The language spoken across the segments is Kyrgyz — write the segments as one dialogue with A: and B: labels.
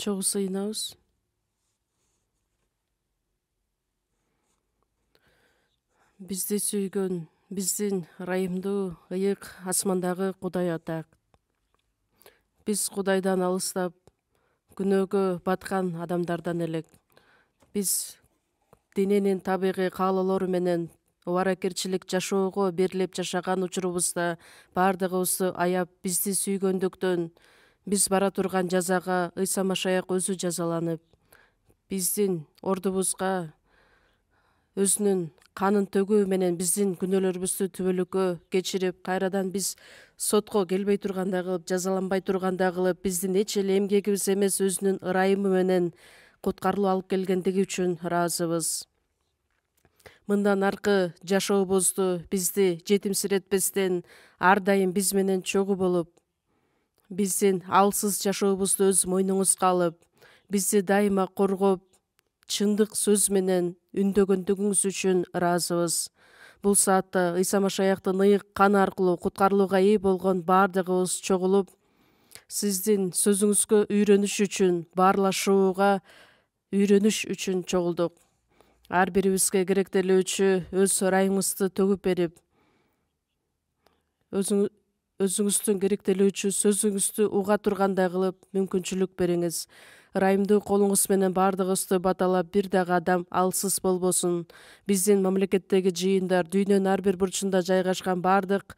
A: чогуу сыйынабыз. Бизди сүйгөн, биздин ырайымдуу, ыйык асмандагы Кудай Ата. Биз Кудайдан алыстап, күнөөгө баткан адамдардан элек. Биз дененин табигый каалоолору менен убаракерчилик жашоого берилип жашаган учурубузда баардыгыбызды аяп, бизди сүйгөндүктөн биз бара турган жазага Ыйса Машаяк өзү жазаланып, биздин ордубузга өзүнүн канын төгүү менен биздин күнөөлөрүбүздү түбөлүккө кечирип, кайрадан биз сотко келбей тургандай кылып, жазаланбай тургандай кылып, биздин эч эле эмгегибиз эмес, өзүнүн ырайымы менен куткарылуу алып келгендиги үчүн ыраазыбыз. Мындан аркы жашообузду бизди жетимсиретпестен, ар дайым биз менен чогуу болуп, биздин алсыз жашообузду өз мойнуңузга алып, бизди дайыма коргоп, чындык сөз менен үндөгөндүгүңүз үчүн ыраазыбыз. Бул саатта Ыйса Машаяктын ыйык каны аркылуу куткарылууга ээ болгон баардыгыбыз чогулуп, сиздин сөзүңүзгө үйрөнүш үчүн, баарлашууга үйрөнүш үчүн чогулдук. Ар бирибизге керектелүүчү өз ырайымыңызды төгүп берип, өзүңүздүн керектелүүчү сөзүңүздү уга тургандай кылып мүмкүнчүлүк бериңиз. Ырайымдуу колуңуз менен баардыгыбызды баталап, бир дагы адам алсыз болбосун. Биздин мамлекеттеги жыйындар, дүйнөнүн ар бир бурчунда жайгашкан баардык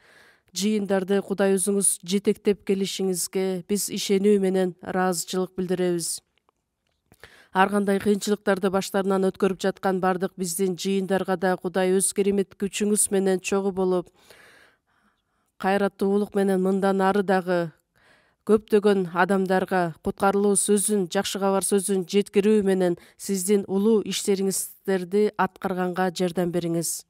A: жыйындарды Кудай өзүңүз жетектеп келишиңизге биз ишенүү менен ыраазычылык билдиребиз. Ар кандай кыйынчылыктарды баштарынан өткөрүп жаткан баардык биздин жыйындарга да Кудай өз керемет күчүңүз менен чогуу болуп, кайраттуулук менен мындан ары дагы көптөгөн адамдарга куткарылуу сөзүн, жакшы кабар сөзүн жеткирүү менен сиздин улуу иштериңиздерди аткарганга жардам бериңиз.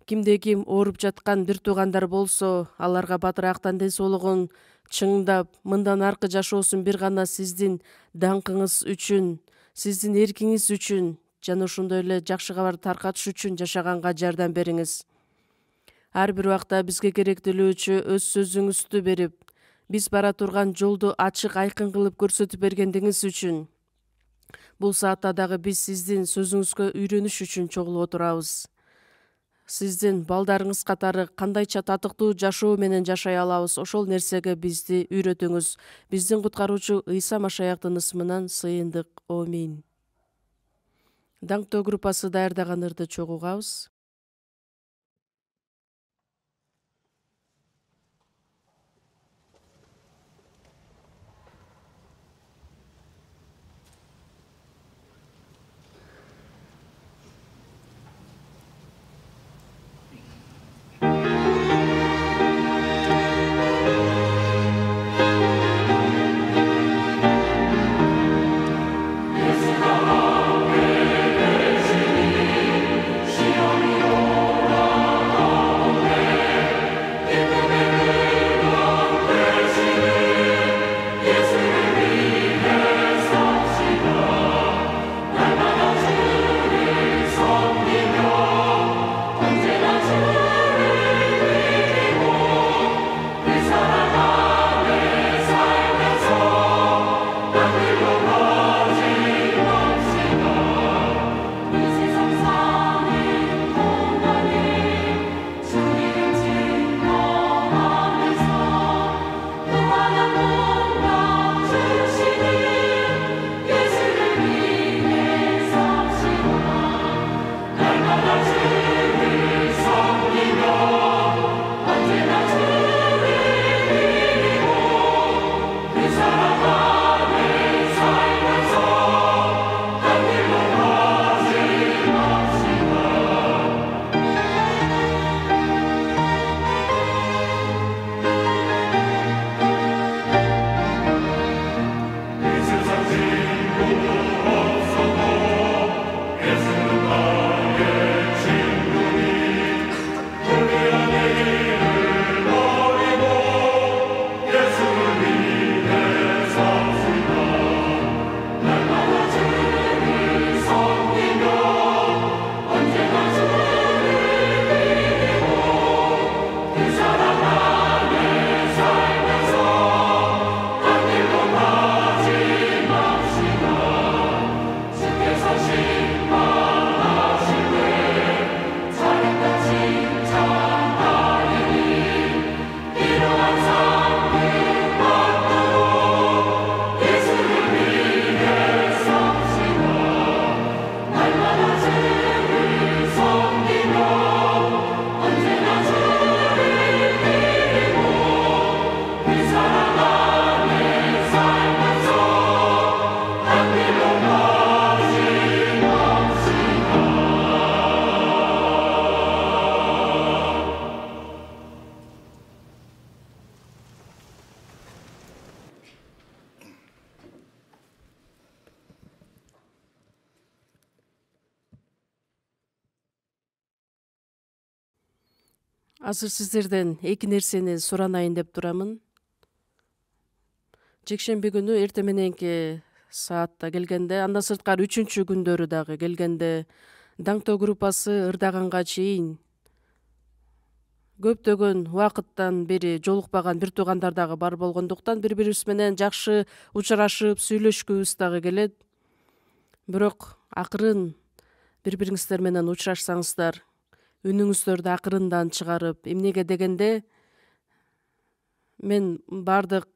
A: Кимде ким ооруп жаткан бир туугандар болсо, аларга батырактан ден соолугун чыңдап, мындан аркы жашоосун бир гана сиздин даңкыңыз үчүн, сиздин эркиңиз үчүн жана ошондой эле жакшы кабарды таркатыш үчүн жашаганга жардам бериңиз. Ар бир убакта бизге керектелүүчү өз сөзүңүздү берип, биз бара турган жолду ачык айкын кылып көрсөтүп бергендиңиз үчүн бул саатта дагы биз сиздин сөзүңүзгө үйрөнүш үчүн чогулуп отурабыз. Сиздин балдарыңыз катары кандайча татыктуу жашоо менен жашай алабыз, ошол нерсеге бизди үйрөтүңүз. Биздин куткаруучу Ыйса Машаяктын ысымынан сыйындык. Аминь. Даңктоо группасы даярдаган ырды чогуу угабыз.
B: She
A: Азыр сиздерден эки нерсени суранайын деп турамын. Жекшемби күнү эртең мененки саатта келгенде, андан сырткары үчүнчү күндөрү дагы келгенде Даңтоо группасы ырдаганга чейин көптөгөн убакыттан бери жолукпаган бир туугандар дагы бар болгондуктан бири бирибиз менен жакшы учурашып, сүйлөшкүбүз дагы келет. Бирок акырын бири бириңиздер менен учурашсаңыздар, үнүңүздөрдү акырындан чыгарып, эмнеге дегенде мен баардык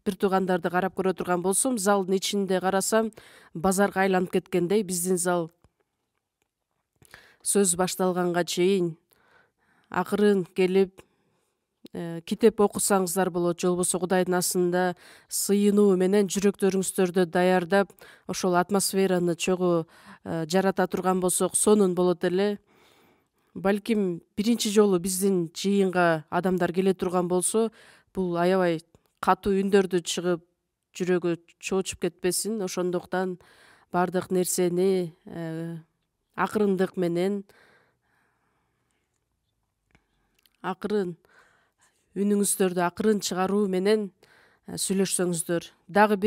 A: бир туугандарды карап көрө турган болсом, залдын ичинде карасам, базарга айланып кеткендей. Биздин зал сөз башталганга чейин акырын келип, китеп окусаңыздар болот, же болбосо Кудайдын астында сыйынуу менен жүрөктөрүңүздөрдү даярдап, ошол атмосфераны чогуу жарата турган болсок, сонун болот эле. Балким биринчи жолу биздин жыйынга адамдар келе турган болсо, бул аябай катуу үндөрдү чыгып, жүрөгү чоочуп кетпесин. Ошондуктан баардык нерсени акырындык менен, акырын үнүңүздөрдү акырын чыгаруу менен сүйлөшсөңүздөр. Дагы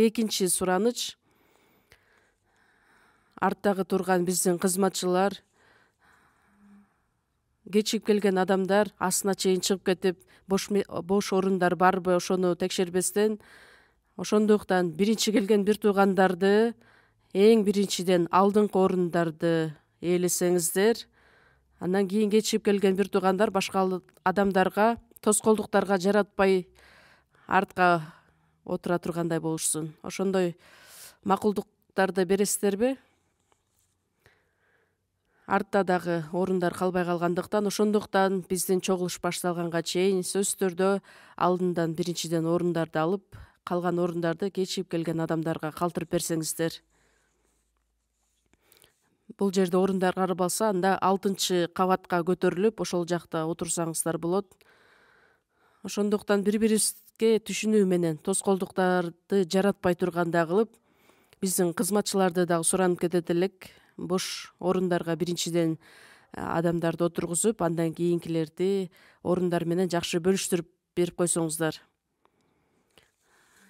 A: экинчи сураныч, арттагы турган биздин кызматчылар, кечигип келген адамдар астына чейин чыгып кетип, бош орундар барбы ошону текшербестен, ошондуктан биринчи келген бир туугандарды эң биринчиден алдыңкы орундарды ээлесеңиздер, андан кийин кечигип келген бир туугандар башка адамдарга, тоскоолдуктарга жаратпай артка отура тургандай болушсун. Ошондой макулдуктарды бересиздерби? Артта дагы орундар калбай калгандыктан, ошондуктан биздин чогулуш башталганга чейин сөзсүздөрдө алдындан биринчиден орундарды алып, калган орундарды кечигип келген адамдарга калтырып берсеңиздер. Бул жерде орундар карабалса, анда 6-кабатка көтөрүлүп, ошол жакта отурсаңыздар болот. Ошондуктан бири-бирибизге түшүнүү менен тоскоолдуктарды жаратпай тургандай кылып, биздин кызматчыларды дагы суранып кетет элек. Бош орундарга биринчиден адамдарды отургузуп, андан кийинкилерди орундар менен жакшы бөлүштүрүп берип койсоңуздар.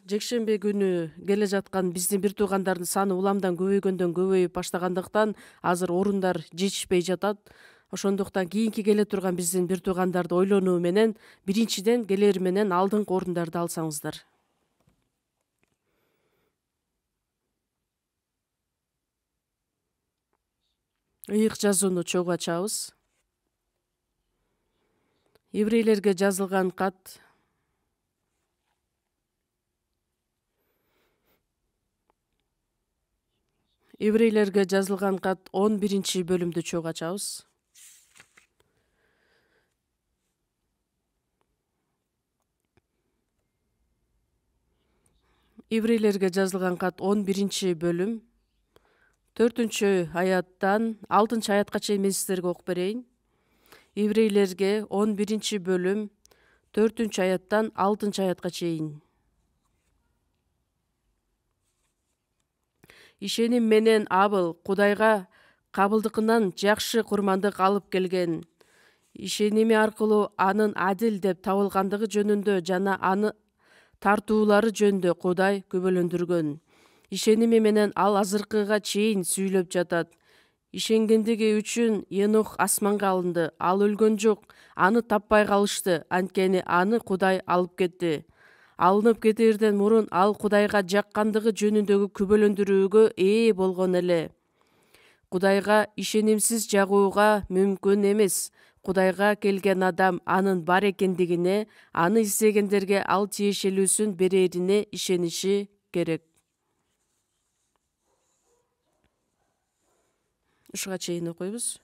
A: Жекшемби күнү келе жаткан биздин бир туугандардын саны уламдан көбөйгөндөн көбөйүп баштагандыктан, азыр орундар жетишпей жатат. Ошондуктан кийинки келе турган биздин бир туугандарды ойлонуу менен биринчиден келери менен алдыңкы орундарды алсаңыздар. Ыйык жазууну чогуу ачабыз. Еврейлерге жазылган кат 11 бөлүмдү чогуу ачабыз. Еврейлерге жазылган кат 11 бөлүм 4-аяттан 6-аятка чейин мен сиздерге окуп берейин. Еврейлерге 11 бөлүм 4-аяттан 6-аятка чейин. Ишеним менен Абыл Кудайга кабылдыкынан жакшы курмандык алып келген. Ишеними аркылуу анын адил деп табылгандыгы жөнүндө жана аны тартуулары жөнүндө Кудай күбөлөндүргөн. Ишеними менен ал азыркыга чейин сүйлөп жатат. Ишенгендиги үчүн Енох асманга алынды. Ал өлгөн жок, аны таппай калышты, анткени аны Кудай алып кетти. Алынып кетээрден мурун ал Кудайга жаккандыгы жөнүндөгү күбөлөндүрүүгө ээ болгон эле. Кудайга ишенимсиз жагууга мүмкүн эмес. Кудайга келген адам анын бар экендигине, аны издегендерге ал тиешелүүсүн берерине ишениши керек. Ушуга чейин окуйбуз.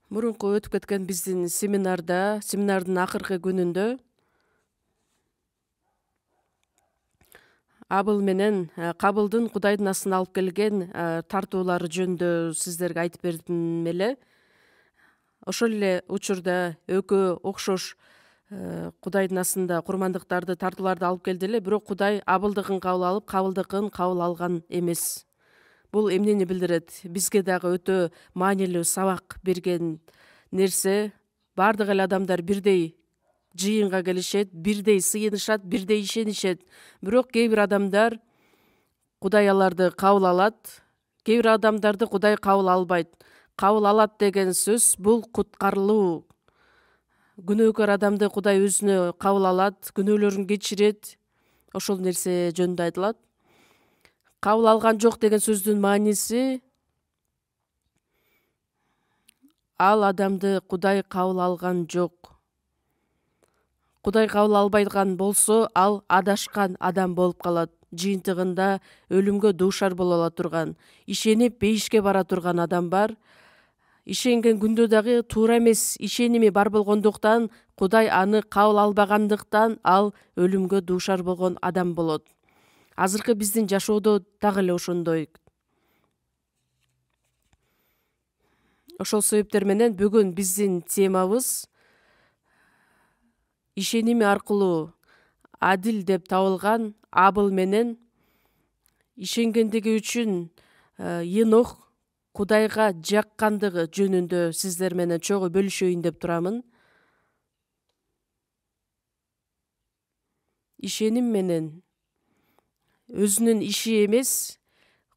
A: Мурунку өтүп кеткен биздин семинардын акыркы күнүндө Абыл менен Кабылдын Кудайдын астына алып келген тартуулары жөнүндө сиздерге айтып бердим эле. Ошол эле учурда экөө окшош Кудайдын астында курмандыктарды тартууларды алып келди эле, бирок Кудай Абылдыкын кабыл алып, Кабылдыкын кабыл алган эмес. Бул эмнени билдирет? Бизге дагы өтө маанилүү сабак берген нерсе. Бардык эле адамдар бирдей жыйынга келишет, бирдей сыйынышат, бирдей ишенишет. Бирок кээ бир адамдар Кудай аларды кабыл алат, кээ бир адамдарды Кудай кабыл албайт. Кабыл алат деген сөз бул куткарылуу. Күнөөкөр адамды Кудай өзүнө кабыл алат, күнөөлөрүн кечирет. Ошол нерсе жөнүндө айтылат. Кабыл алган жок деген сөздүн мааниси ал адамды Кудай кабыл алган жок. Кудай кабыл албайдыган болсо, ал адашкан адам болуп калат. Жыйынтыгында өлүмгө дуушар боло ала турган, ишенип бейишке бара турган адам бар. Ишенген күндө дагы туура эмес ишеними бар болгондуктан, Кудай аны кабыл албагандыктан ал өлүмгө дуушар болгон адам болот. Азыркы биздин жашоодо дагы эле ошондой. Ошол себептер менен бүгүн биздин темабыз ишеними аркылуу адил деп табылган Абыл менен ишенгендиги үчүн Енох Кудайга жаккандыгы жөнүндө сиздер менен чогуу бөлүшөйүн деп турамын. Ишеним менен өзүнүн иши эмес,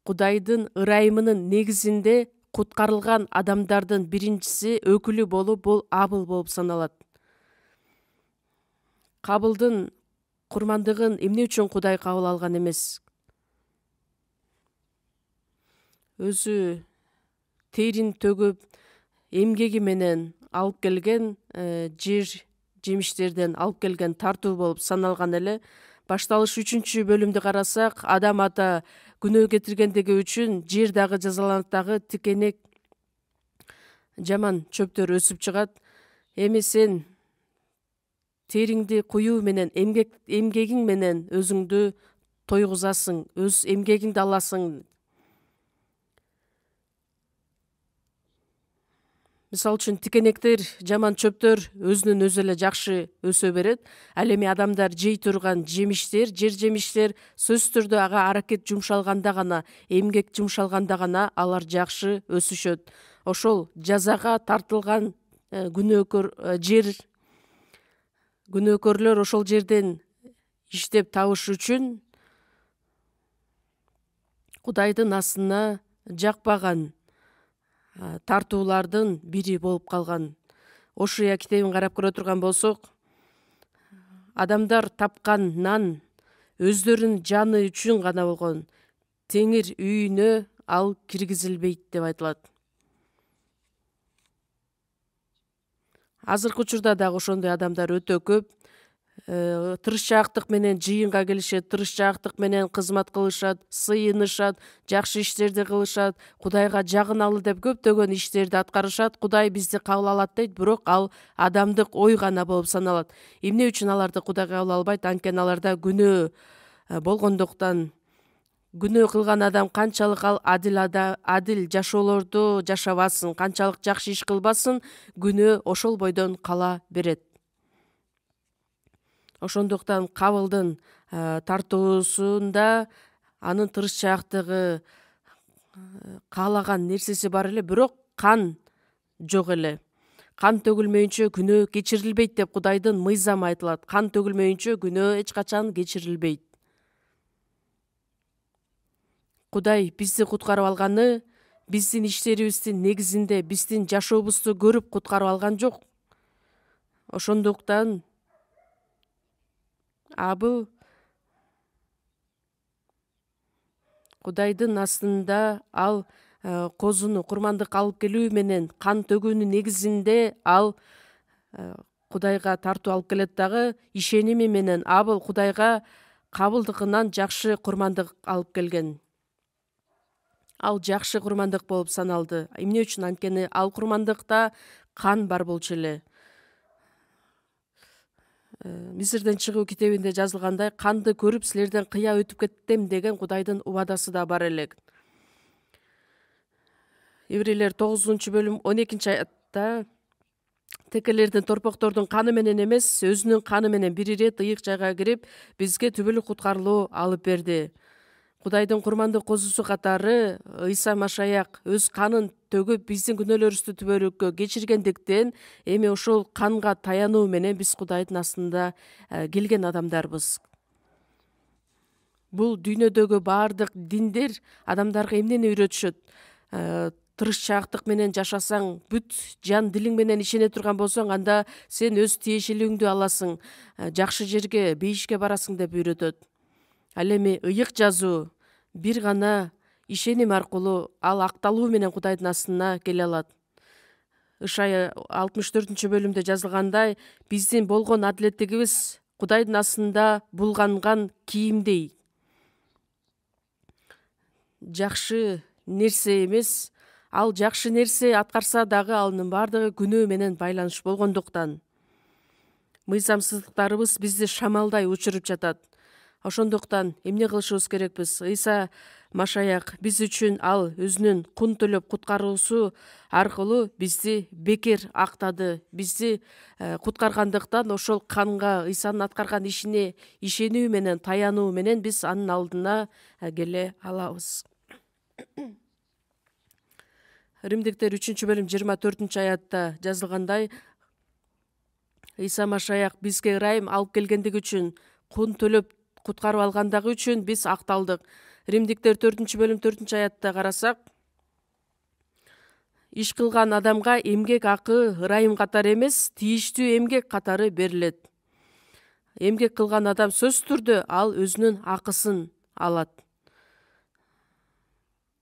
A: Кудайдын ырайымынын негизинде куткарылган адамдардын биринчиси, өкүлү болуп, бул Абыл болуп саналат. Кабылдын курмандыгын эмне үчүн Кудай кабыл алган эмес? Өзү терин төгүп, эмгеги менен алып келген жер жемиштерден алып келген тартуу болуп саналган эле. Башталыш 3-бөлүмдү карасак, адам ата күнөө кетиргендиги үчүн жер дагы жазаланат, дагы тикенек жаман чөптөр өсүп чыгат. Эми сен териңди куюу менен, эмгегиң менен өзүңдү тойгузасың, өз эмгегиңди аласың. Мисалы үчүн тикенектер, жаман чөптөр өзүнөн өзү эле жакшы өсө берет. Ал эми адамдар жей турган жемиштер, жер жемиштер сөзсүз түрдө ага аракет жумшалганда гана, эмгек жумшалганда гана алар жакшы өсүшөт. Ошол жазага тартылган күнөөкөрлөр ошол жерден иштеп табыш үчүн Кудайдын астына жакпаган тартуулардын бири болуп калган. Ошуя китебин карап көрө турган болсок, адамдар тапкан нан өздөрүнүн жаны үчүн гана болгон, теңир үйүнө ал киргизилбейт деп айтылат. Азыркы учурда дагы ошондой адамдар өтө көп. Тырышчаактык менен жыйынга келишет, тырышчаактык менен кызмат кылышат, сыйынышат, жакшы иштерди кылышат, Кудайга жагыналы деп көптөгөн иштерди аткарышат. Кудай бизди кабыл алат дейт, бирок ал адамдык ой гана болуп саналат. Эмне үчүн аларды Кудай кабыл албайт? Анткени аларда күнөө болгондуктан. Күнөө кылган адам канчалык ал адил жашоолорду жашабасын, канчалык жакшы иш кылбасын, күнөө ошол бойдон кала берет. Ошондуктан Кабылдын тартуусунда анын тырышчаактыгы, каалаган нерсеси бар эле, бирок кан жок эле. Кан төгүлмөйүнчө күнөө кечирилбейт деп Кудайдын мыйзамы айтылат. Кан төгүлмөйүнчө күнөө эч качан кечирилбейт. Кудай бизди куткарып алганы биздин иштерибиздин негизинде, биздин жашообузду көрүп куткарып алган жок. Ошондуктан Абыл Кудайдын астында ал козуну курмандыкка алып келүү менен кан төгүүнүн негизинде ал Кудайга тартуу алып келет. Дагы ишеними менен Абыл Кудайга кабылдыгынан жакшы курмандык алып келген. Ал жакшы курмандык болуп саналды. Эмне үчүн? Анткени ал курмандыкта кан бар болчу эле. Мисирден чыгуу китебинде жазылгандай, канды көрүп силерден кыя өтүп кеттем деген Кудайдын убадасы да бар элек. Еврейлер 9-бөлүм 12-аятта текелердин торпоктордун каны менен эмес, өзүнүн каны менен бир ирет ыйык жайга кирип, бизге түбөлүк куткарылуу алып берди. Кудайдын курмандык козусу катары Ыйса Машаяк өз канын төгүп биздин күнөөлөрүбүздү түбөлүккө кечиргендиктен, эми ошол канга таянуу менен биз Кудайдын астында келген адамдарбыз. Бул дүйнөдөгү баардык диндер адамдарга эмнени үйрөтүшөт? Тырышчаактык менен жашасаң, бүт жан дилиң менен ишене турган болсоң, анда сен өз тиешелүүлүңдү аласың, жакшы жерге, бейишке барасың деп үйрөтөт. Ал эми ыйык жазуу бир гана ишеним аркылуу ал акталуу менен Кудайдын астына келе алат. Ышая 64-бөлүмдө жазылгандай, биздин болгон адилеттигибиз Кудайдын астында булганган кийимдей. Жакшы нерсе эмес, ал жакшы нерсе аткарса дагы анын баардыгы күнөө менен байланыш болгондуктан мыйзамсыздыктарыбыз бизди шамалдай учуруп жатат. Ошондуктан эмне кылышыбыз керекпиз? Ыйса Машаяк биз үчүн ал өзүнүн кун төлөп куткаруусу аркылуу бизди бекер актады. Бизди куткаргандыктан ошол канга, Ыйсанын аткарган ишине ишенүү менен, таянуу менен биз анын алдына келе алабыз. Римдиктер 3-бөлүм 24-аятта жазылгандай, Ыйса Машаяк бизге ырайым алып келгендиги үчүн, кун төлөп куткарып алгандыгы үчүн биз акталдык. Римдиктер 4-бөлүм 4-аятта карасак, иш кылган адамга эмгек акы ырайым катары эмес, тийиштүү эмгек катары берилет. Эмгек кылган адам сөзсүз түрдө ал өзүнүн акысын алат.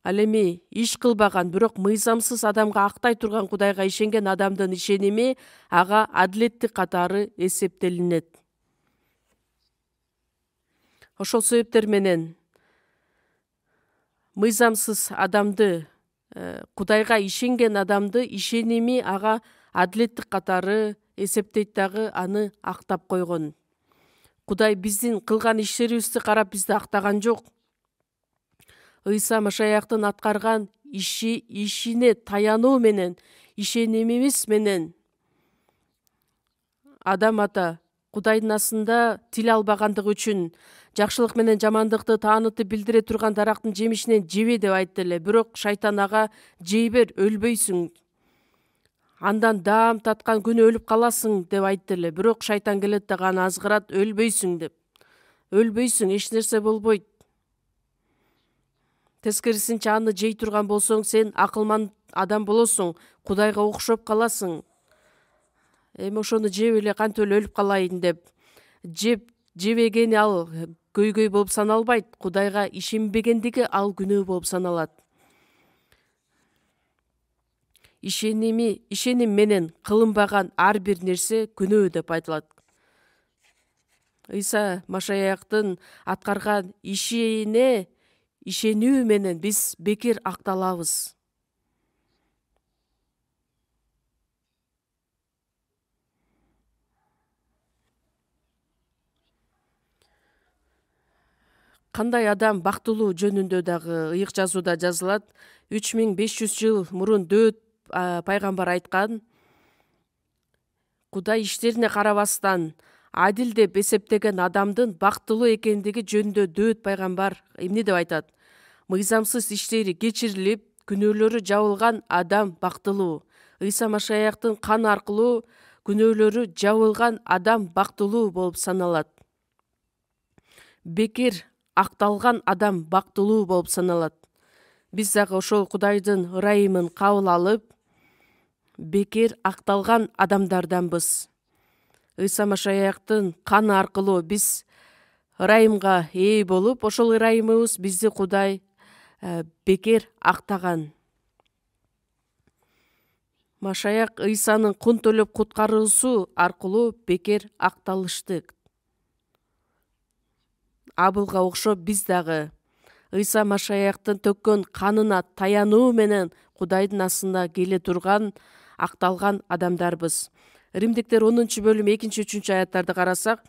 A: Ал эми иш кылбаган, бирок мыйзамсыз адамга актай турган Кудайга ишенген адамдын ишеними ага адилеттик катары эсептелинет. Ошол себептер менен мыйзамсыз адамды, Кудайга ишенген адамды ишеними ага адилеттик катары эсептейт дагы, аны актап койгон. Кудай биздин кылган иштерибизди карап бизди актаган жок. Ыйса Машаяктын аткарган ишине таянуу менен, ишенимибиз менен адам ата Кудайдын астында тил албагандыгы үчүн жакшылык менен жамандыкты таанытып билдире турган дарактын жемишинен жебе деп айтты эле. Бирок шайтан ага жей бер, өлбөйсүң. Андан даам таткан күнү өлүп каласың деп айтты эле. Бирок шайтан келет дагы аны азгырат, өлбөйсүң деп. Өлбөйсүң, эч нерсе болбойт. Тескерисинче аны жей турган болсоң, сен акылман адам болосуң, Кудайга окшоп каласың. Эми ошону жеп эле кантип эле өлүп калайын деп жебегени ал көйгөй болуп саналбайт. Кудайга ишенбегендиги ал күнөө болуп саналат. Ишеним менен кылынбаган ар бир нерсе күнөө деп айтылат. Ыйса Машаяктын аткарган ишине ишенүү менен биз бекер акталабыз. Кандай адам бактылуу жөнүндө дагы ыйык жазууда жазылат. 3500 жыл мурун Дөөт пайгамбар айткан, Кудай иштерине карабастан адил деп эсептеген адамдын бактылуу экендиги жөнүндө Дөөт пайгамбар эмне деп айтат? Мыйзамсыз иштери кечирилип, күнөөлөрү жабылган адам бактылуу. Ыйса Машаяктын каны аркылуу күнөөлөрү жабылган адам бактылуу болуп саналат. Бекер акталган адам бактылуу болуп саналат. Биз дагы ошол Кудайдын ырайымын кабыл алып, бекер акталган адамдарданбыз. Ыйса Машаяктын каны аркылуу биз ырайымга ээ болуп, ошол ырайымыбыз бизди Кудай бекер актаган. Машаяк Ыйсанын кун төлөп куткаруусу аркылуу бекер акталыштык. Абылга окшоп биз дагы Ыйса Машаяктын төккөн канына таянуу менен Кудайдын астында келе турган, акталган адамдарбыз. Римдиктер 10-бөлүм 2-3 аяттарды карасак,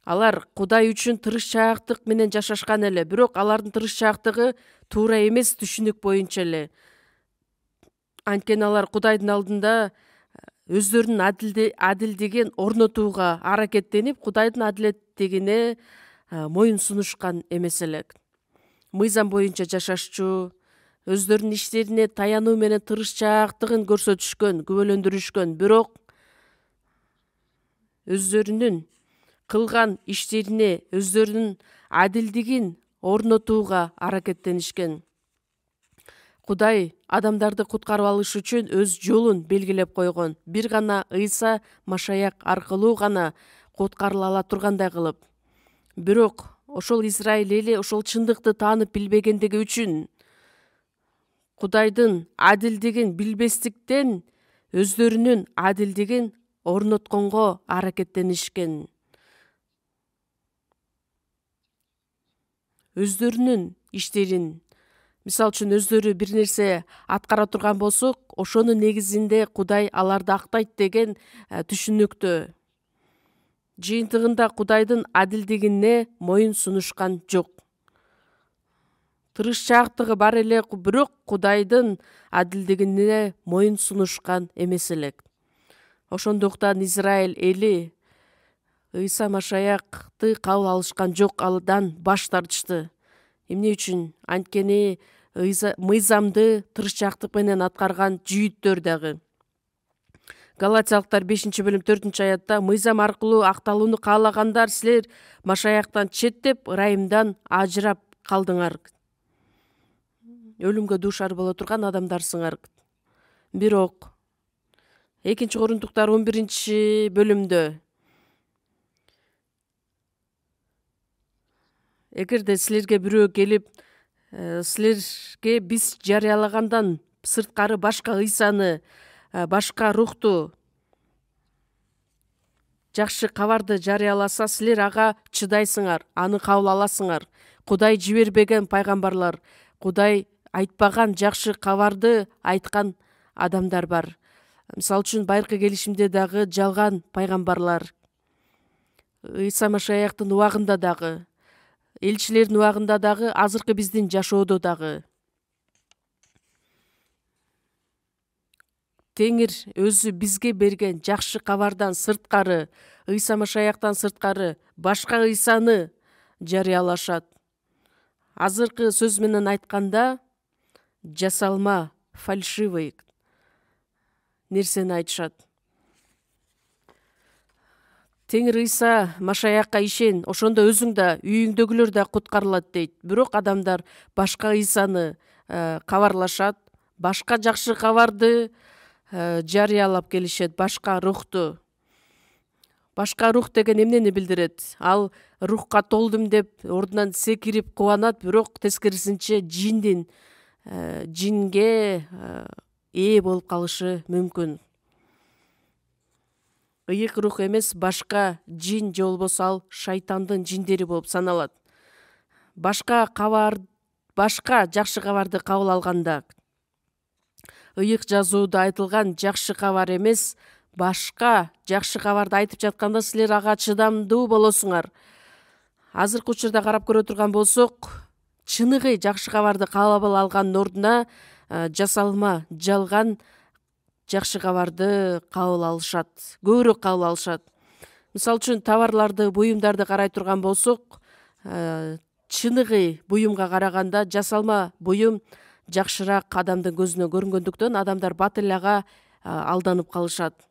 A: алар Кудай үчүн тырышчаактык менен жашашкан эле, бирок алардын тырышчаактыгы туура эмес түшүнүк боюнча эле. Анткени алар Кудайдын алдында өздөрүнүн адилдигин орнотууга аракеттенип, Кудайдын адилеттигине моюн сунушкан эмес элек. Мыйзам боюнча жашашчу, өздөрүнүн иштерине таянуу менен тырышчаактыгын көрсөтүшкөн, күбөлөндүрүшкөн, бирок өздөрүнүн кылган иштерине өздөрүнүн адилдигин орнотууга аракеттенишкен. Кудай адамдарды куткарып алыш үчүн өз жолун белгилеп койгон. Бир гана Ыйса Машаяк аркылуу гана куткарыла ала тургандай кылып. Бирок ошол Израиль эли ошол чындыкты таанып билбегендиги үчүн, Кудайдын адилдигин билбестиктен өздөрүнүн адилдигин орнотконго аракеттенишкен. Өздөрүнүн иштерин, мисалы үчүн өздөрү бир нерсе аткара турган болсок, ошонун негизинде Кудай аларды актайт деген түшүнүктө. Жыйынтыгында Кудайдын адилдигине моюн сунушкан жок. Тырышчаактыгы бар эле, бирок Кудайдын адилдигине моюн сунушкан эмес элек. Ошондуктан Израиль эли Ыйса Машаякты кабыл алышкан жок, алдан баш тартышты. Эмне үчүн? Анткени мыйзамды тырышчаактык менен аткарган жүйүттөр дагы. Галатиялыктар 5-бөлүм 4-аятта мыйзам аркылуу акталууну каалагандар, силер Машаяктан четтеп, ырайымдан ажырап калдыңар. Өлүмгө дуушар боло турган адамдарсыңар. Бирок 2-Корунтуктар 11-бөлүмдө эгерде силерге бирөө келип, силерге биз жарыялагандан сырткары башка Ыйсаны, башка рухту, жакшы кабарды жарыяласа, силер ага чыдайсыңар, аны кабыл аласыңар. Кудай жибербеген пайгамбарлар, Кудай айтпаган жакшы кабарды айткан адамдар бар. Мисалы үчүн байыркы келишимде дагы жалган пайгамбарлар, Ыйса Машаяктын убагында дагы, элчилердин убагында дагы, азыркы биздин жашоодо дагы. Теңир өзү бизге берген жакшы кабардан сырткары, Ыйса Машаяктан сырткары башка Ыйсаны жарыялашат. Азыркы сөз менен айтканда, жасалма, фальшивый нерсени айтышат. Теңир Ыйса Машаякка ишен, ошондо өзүң да, үйүңдөгүлөр да куткарылат дейт. Бирок адамдар башка Ыйсаны кабарлашат, башка жакшы кабарды жарыялап келишет, башка рухту. Башка рух деген эмнени билдирет? Ал рухка толдум деп ордунан секирип кубанат, бирок тескерисинче жинге ээ болуп калышы мүмкүн. Ыйык рух эмес, башка жин же болбосо ал шайтандын жиндери болуп саналат. Башка жакшы кабарды кабыл алганда, ыйык жазууда айтылган жакшы кабар эмес, башка жакшы кабарды айтып жатканда силер ага чыдамдуу болосуңар. Азыркы учурда карап көрө турган болсок, чыныгы жакшы кабарды кабыл алгандын ордуна жасалма, жалган жакшы кабарды кабыл алышат, көбүрөөк кабыл алышат. Мисалы үчүн товарларды, буюмдарды карай турган болсок, чыныгы буюмга караганда жасалма буюм жакшыраак адамдын көзүнө көрүнгөндүктөн адамдар бат эле ага алданып калышат.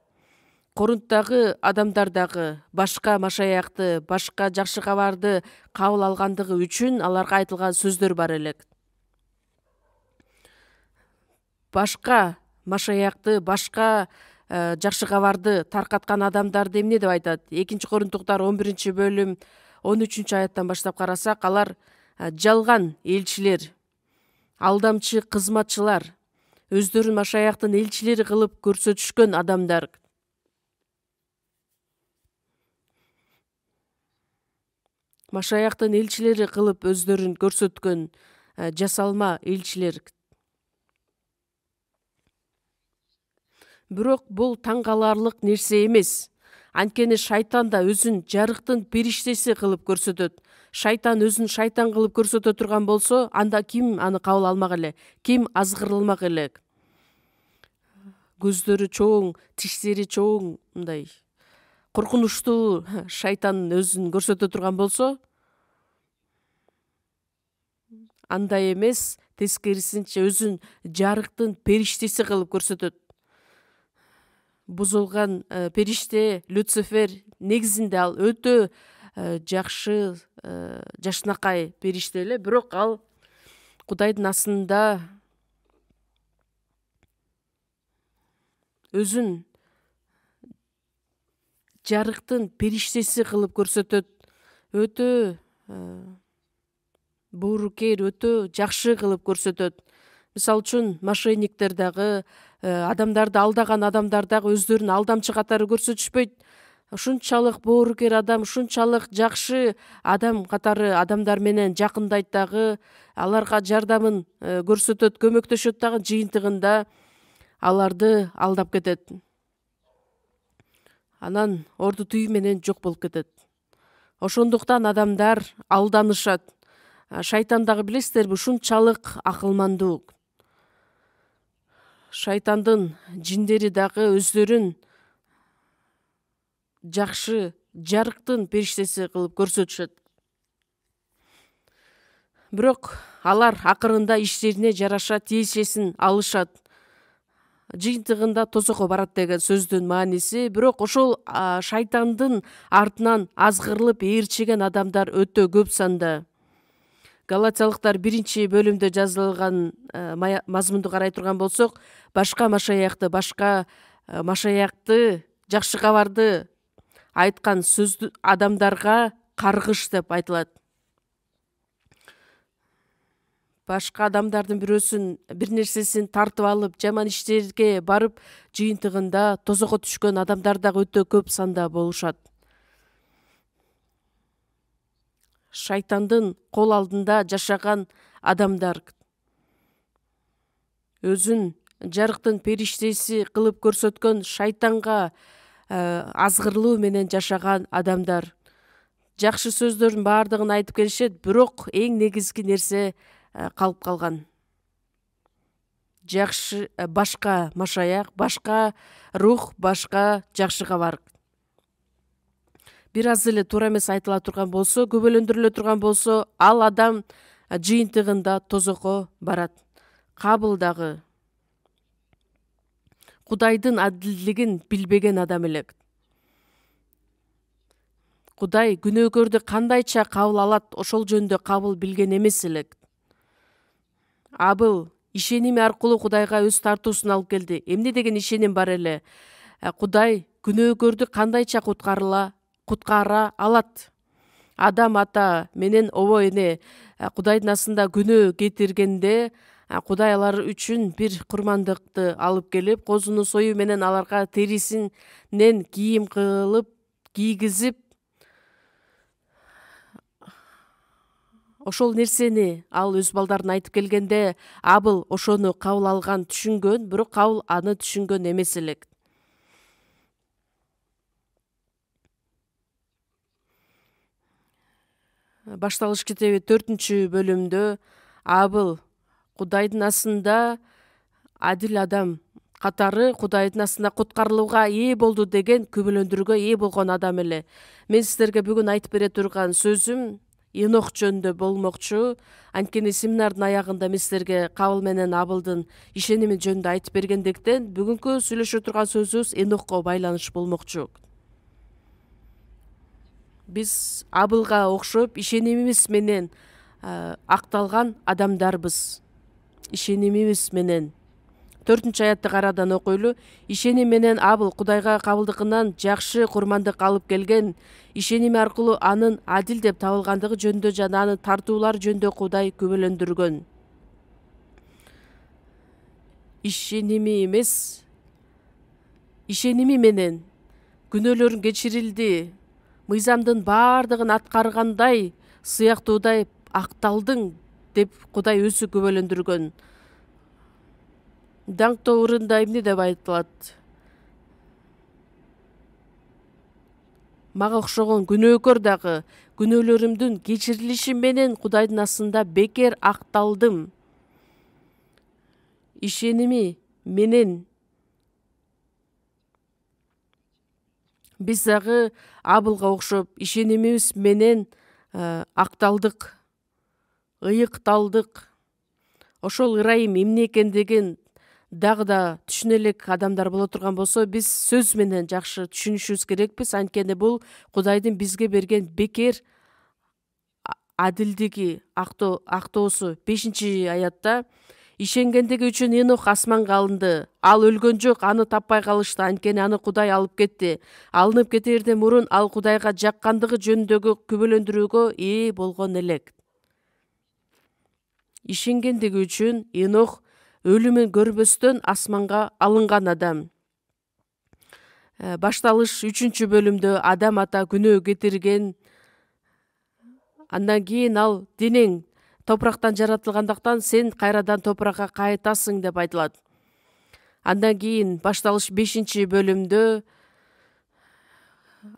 A: Корунттагы адамдар дагы башка Машаякты, башка жакшы кабарды кабыл алгандыгы үчүн аларга айтылган сөздөр бар элек. Башка Машаякты, башка жакшы кабарды таркаткан адамдарды эмне деп айтат? 2-Корунтуктар 11-бөлүм 13-аяттан баштап карасак, алар жалган элчилер, алдамчы кызматчылар, өздөрүн Машаяктын элчилери кылып көрсөтүшкөн адамдар. Машаяктын элчилери кылып өздөрүн көрсөткөн жасалма элчилер. Бирок бул таң каларлык нерсе эмес. Анткени шайтан да өзүн жарыктын периштеси кылып көрсөтөт. Шайтан өзүн шайтан кылып көрсөтө турган болсо, анда ким аны кабыл алмак эле? Ким азгырылмак эле? көздөрү чоң, тиштери чоң, мындай коркунучтуу шайтан өзүн көрсөтө турган болсо, андай эмес, тескерисинче өзүн жарыктын периштеси кылып көрсөтөт. Бузулган периште Люцифер негизинде ал өтө жакшы, жакшынакай периште эле, бирок ал Кудайдын астында өзүн жарыктын периштеси кылып көрсөтөт. Өтө буурукер, өтө жакшы кылып көрсөтөт. Мисалы үчүн мошенниктер дагы, адамдарды алдаган адамдар дагы өздөрүн алдамчы катары көрсөтүшпөйт. Ушунчалык боорукер адам, ушунчалык жакшы адам катары адамдар менен жакындайт дагы, аларга жардамын көрсөтөт, көмөктөшөт дагы, жыйынтыгында аларды алдап кетет. Анан орду түйү менен жок болуп кетет. Ошондуктан адамдар алданышат. Шайтан дагы билесиздерби, ушунчалык акылмандуу. Шайтандын жиндери дагы өздөрүн жакшы, жарыктын периштеси кылып көрсөтүшөт. Бирок алар акырында иштерине жараша тиешесин алышат. Жыйынтыгында тозокко барат деген сөздүн мааниси. Бирок ошол шайтандын артынан азгырылып ээрчиген адамдар өтө көп санда. Галатиялыктар 1-бөлүмдө жазылган мазмунду карай турган болсок, башка машаякты жакшы кабарды айткан сөздү адамдарга каргыш деп айтылат. Башка адамдардын бир нерсесин тартып алып, жаман иштерге барып, жыйынтыгында тозокко түшкөн адамдар дагы өтө көп санда болушат. Шайтандын кол алдында жашаган адамдар, өзүн жарыктын периштеси кылып көрсөткөн шайтанга азгырылуу менен жашаган адамдар. Жакшы сөздөрдүн баардыгын айтып келишет, бирок эң негизги нерсе калып калган. Жакшы башка машаяк, башка рух, башка жакшы кабар. Бир аз эле туура эмес айтыла турган болсо, күбөлөндүрүлө турган болсо, ал адам жыйынтыгында тозокко барат. Кабыл дагы Кудайдын адилдигин билбеген адам элек. Кудай күнөөкөрдү кандайча кабыл алат, ошол жөнүндө кабыл билген эмес элек. Абыл ишеними аркылуу Кудайга өз тартуусун алып келди. Эмне деген ишеним бар эле? Кудай күнөөкөрдү кандайча куткара алат. Адам ата менен обо эне Кудайдын астында күнөө кетиргенде, Кудай алар үчүн бир курмандыкты алып келип, козуну союу менен аларга терисинен кийим кылып, кийгизип, ошол нерсени ал өз балдарына айтып келгенде, Абыл ошону кабыл алган, түшүнгөн, бирок Кабыл аны түшүнгөн эмес элек. Башталыш китеби 4-бөлүмдө Абыл Кудайдын астында адил адам катары Кудайдын астында куткарылууга ээ болду деген күбөлөндүрүүгө ээ болгон адам эле. Мен сиздерге бүгүн айтып бере турган сөзүм Энох жөнүндө болмокчу. Анткени семинардын аягында мен сиздерге Кабыл менен Абылдын ишеними жөнүндө айтып бергендиктен, бүгүнкү сүйлөшө турган сөзүбүз Энохко байланыш болмокчу. Биз Абылга окшоп ишенимибиз менен акталган адамдарбыз. Ишенимибиз менен 4-аятты кайрадан окуйлу. Ишеним менен Абыл Кудайга кабылдыгынан жакшы курмандык алып келген. Ишеними аркылуу анын адил деп табылгандыгы жөнүндө жана анын тартуулары жөнүндө Кудай күбөлөндүргөн. Ишеними эмес, ишеними менен күнөөлөрүң кечирилди, мыйзамдын баардыгын аткаргандай сыяктуудай акталдың деп Кудай өзү күбөлөндүргөн. Даңктоо ырында эмне деп айтылат? Мага окшогон күнөөкөр дагы күнөөлөрүмдүн кечирилиши менен Кудайдын астында бекер акталдым. Ишеними менен Биз дагы Абылга окшоп ишенимибиз менен акталдык, ыйыкталдык. Ошол ырайым эмне экендигин дагы да түшүнө элек адамдар боло турган болсо, биз сөз менен жакшы түшүнүшүбүз керекпиз. Анткени бул Кудайдын бизге берген бекер адилдиги, актоосу. 5-аятта ишенгендиги үчүн Енох асманга алынды. Ал өлгөн жок, аны таппай калышты, анткени аны Кудай алып кетти. Алынып кетээрден мурун ал Кудайга жаккандыгы жөнүндөгү күбөлөндүрүүгө ээ болгон элек. Ишенгендиги үчүн Енох өлүмүн көрбөстөн асманга алынган адам. Башталыш 3-бөлүмдө Адам ата күнөө кетирген. Андан кийин ал денең топурактан жаратылгандыктан сен кайрадан топуракка кайтасың деп айтылат. Андан кийин башталыш 5-бөлүмдө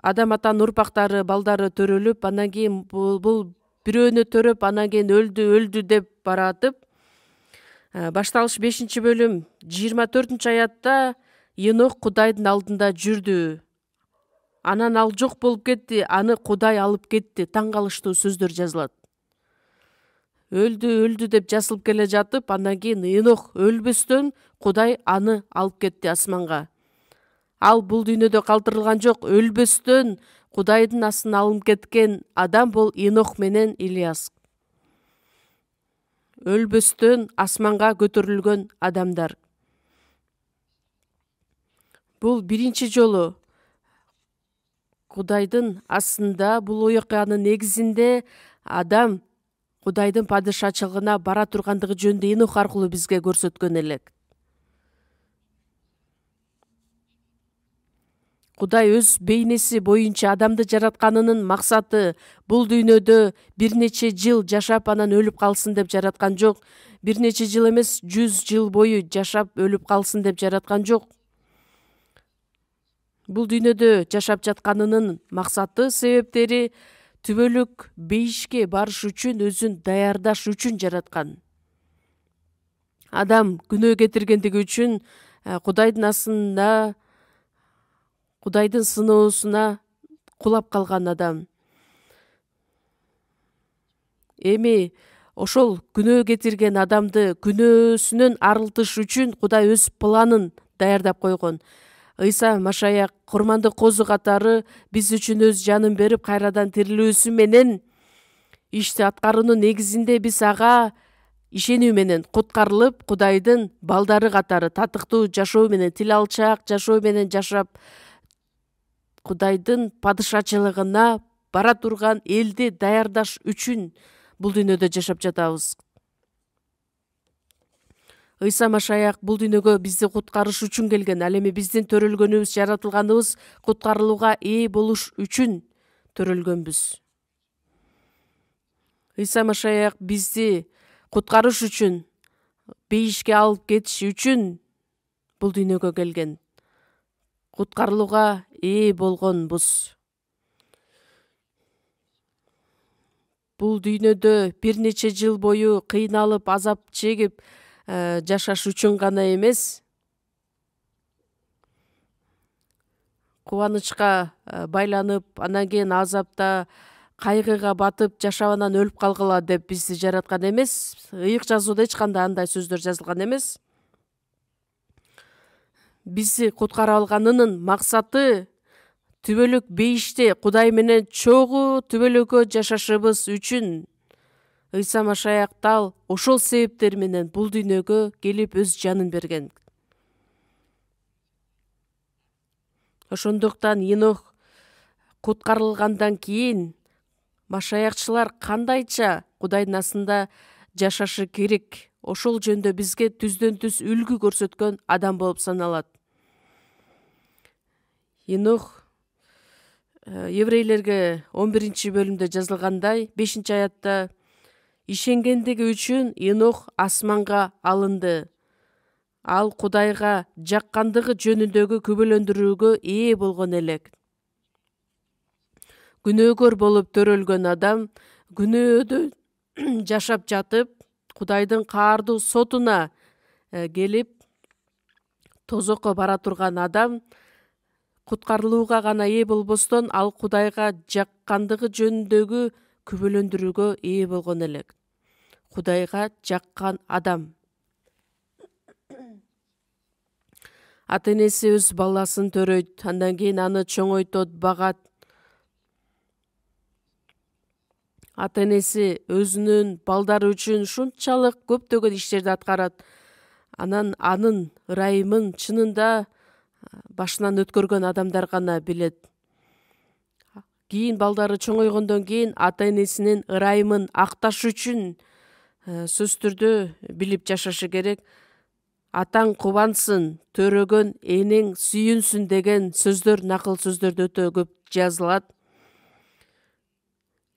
A: Адам атанын урпактары, балдары төрөлүп, андан кийин бул бирөөнү төрөп, андан кийин өлдү деп баратып, башталыш 5-бөлүм 24-аятта Енох Кудайдын алдында жүрдү. Анан ал жок болуп кетти, аны Кудай алып кетти. Таң калыштуу сөздөр жазылат. Өлдү деп жазылып келе жатып, андан кийин Енох өлбөстөн Кудай аны алып кетти асманга. Ал бул дүйнөдө калтырылган жок, өлбөстөн Кудайдын астына алынып кеткен адам бул Енох менен Илияс. Өлбөстөн асманга көтөрүлгөн адамдар. Бул биринчи жолу Кудайдын астында, бул окуянын негизинде адам Кудайдын падышачылыгына бара тургандыгы жөнүндө Енох аркылуу бизге көрсөткөн элек. Кудай өз бейнеси боюнча адамды жаратканынын максаты бул дүйнөдө бир нече жыл жашап анан өлүп калсын деп жараткан жок. Бир нече жыл эмес, 100 жыл бою жашап өлүп калсын деп жараткан жок. Бул дүйнөдө жашап жатканынын максаты, себептери түбөлүк бейишке барыш үчүн, өзүн даярдаш үчүн жараткан. Адам күнөө кетиргендиги үчүн Кудайдын астында, Кудайдын сыноосуна кулап калган адам. Эми ошол күнөө кетирген адамды күнөөсүнөн арылтыш үчүн Кудай өз планын даярдап койгон. Ыйса Машаяк курмандык козу катары биз үчүн өз жанын берип, кайрадан тирилүүсү менен ишти аткаруунун негизинде биз ага ишенүү менен куткарылып, Кудайдын балдары катары татыктуу жашоо менен, тил алчаак жашоо менен жашап, Кудайдын падышачылыгына бара турган элди даярдаш үчүн бул дүйнөдө жашап жатабыз. Ыйса Машаяк бул дүйнөгө бизди куткарыш үчүн келген. Ал эми биздин төрөлгөнүбүз, жаратылганыбыз куткарылууга ээ болуш үчүн төрөлгөнбүз. Ыйса Машаяк бизди куткарыш үчүн, бейишке алып кетиш үчүн бул дүйнөгө келген. Куткарылууга ээ болгонбуз. Бул дүйнөдө бир нече жыл бою кыйналып, азап чегип жашаш үчүн гана эмес, кубанычка байланып, андан кийин азапта, кайгыга батып жашап анан өлүп калгыла деп бизди жараткан эмес. Ыйык жазууда эч кандай андай сөздөр жазылган эмес. Бизди куткара алганынын максаты түбөлүк бейиште Кудай менен чогуу түбөлүккө жашашыбыз үчүн Ыйса Машаяк дал ошол себептер менен бул дүйнөгө келип өз жанын берген. Ошондуктан Енох куткарылгандан кийин Машаякчылар кандайча Кудайдын астында жашашы керек, ошол жөнүндө бизге түздөн түз үлгү көрсөткөн адам болуп саналат. Енох еврейлерге 11-бөлүмдө жазылгандай 5-аятта ишенгендиги үчүн Енох асманга алынды. Ал Кудайга жаккандыгы жөнүндөгү күбөлөндүрүүгө ээ болгон элек. Күнөөкөр болуп төрөлгөн адам күнөөдө жашап жатып, Кудайдын каардуу сотуна келип тозокко бара турган адам куткарылууга гана ээ болбостон ал Кудайга жаккандыгы жөнүндөгү күбөлөндүрүүгө ээ болгон элек. Кудайга жаккан адам. Ата энеси өз баласын төрөйт, андан кийин аны чоңойтот, багат. Ата энеси өзүнүн балдары үчүн ушунчалык көптөгөн иштерди аткарат. Анан анын ырайымын чынында башынан өткөргөн адамдар гана билет. Кийин балдары чоңойгондон кийин ата энесинин ырайымын акташ үчүн сөзсүз түрдө билип жашашы керек. Атаң кубансын, төрөгөн энең сүйүнсүн деген сөздөр, накыл сөздөрдө өтө көп жазылат.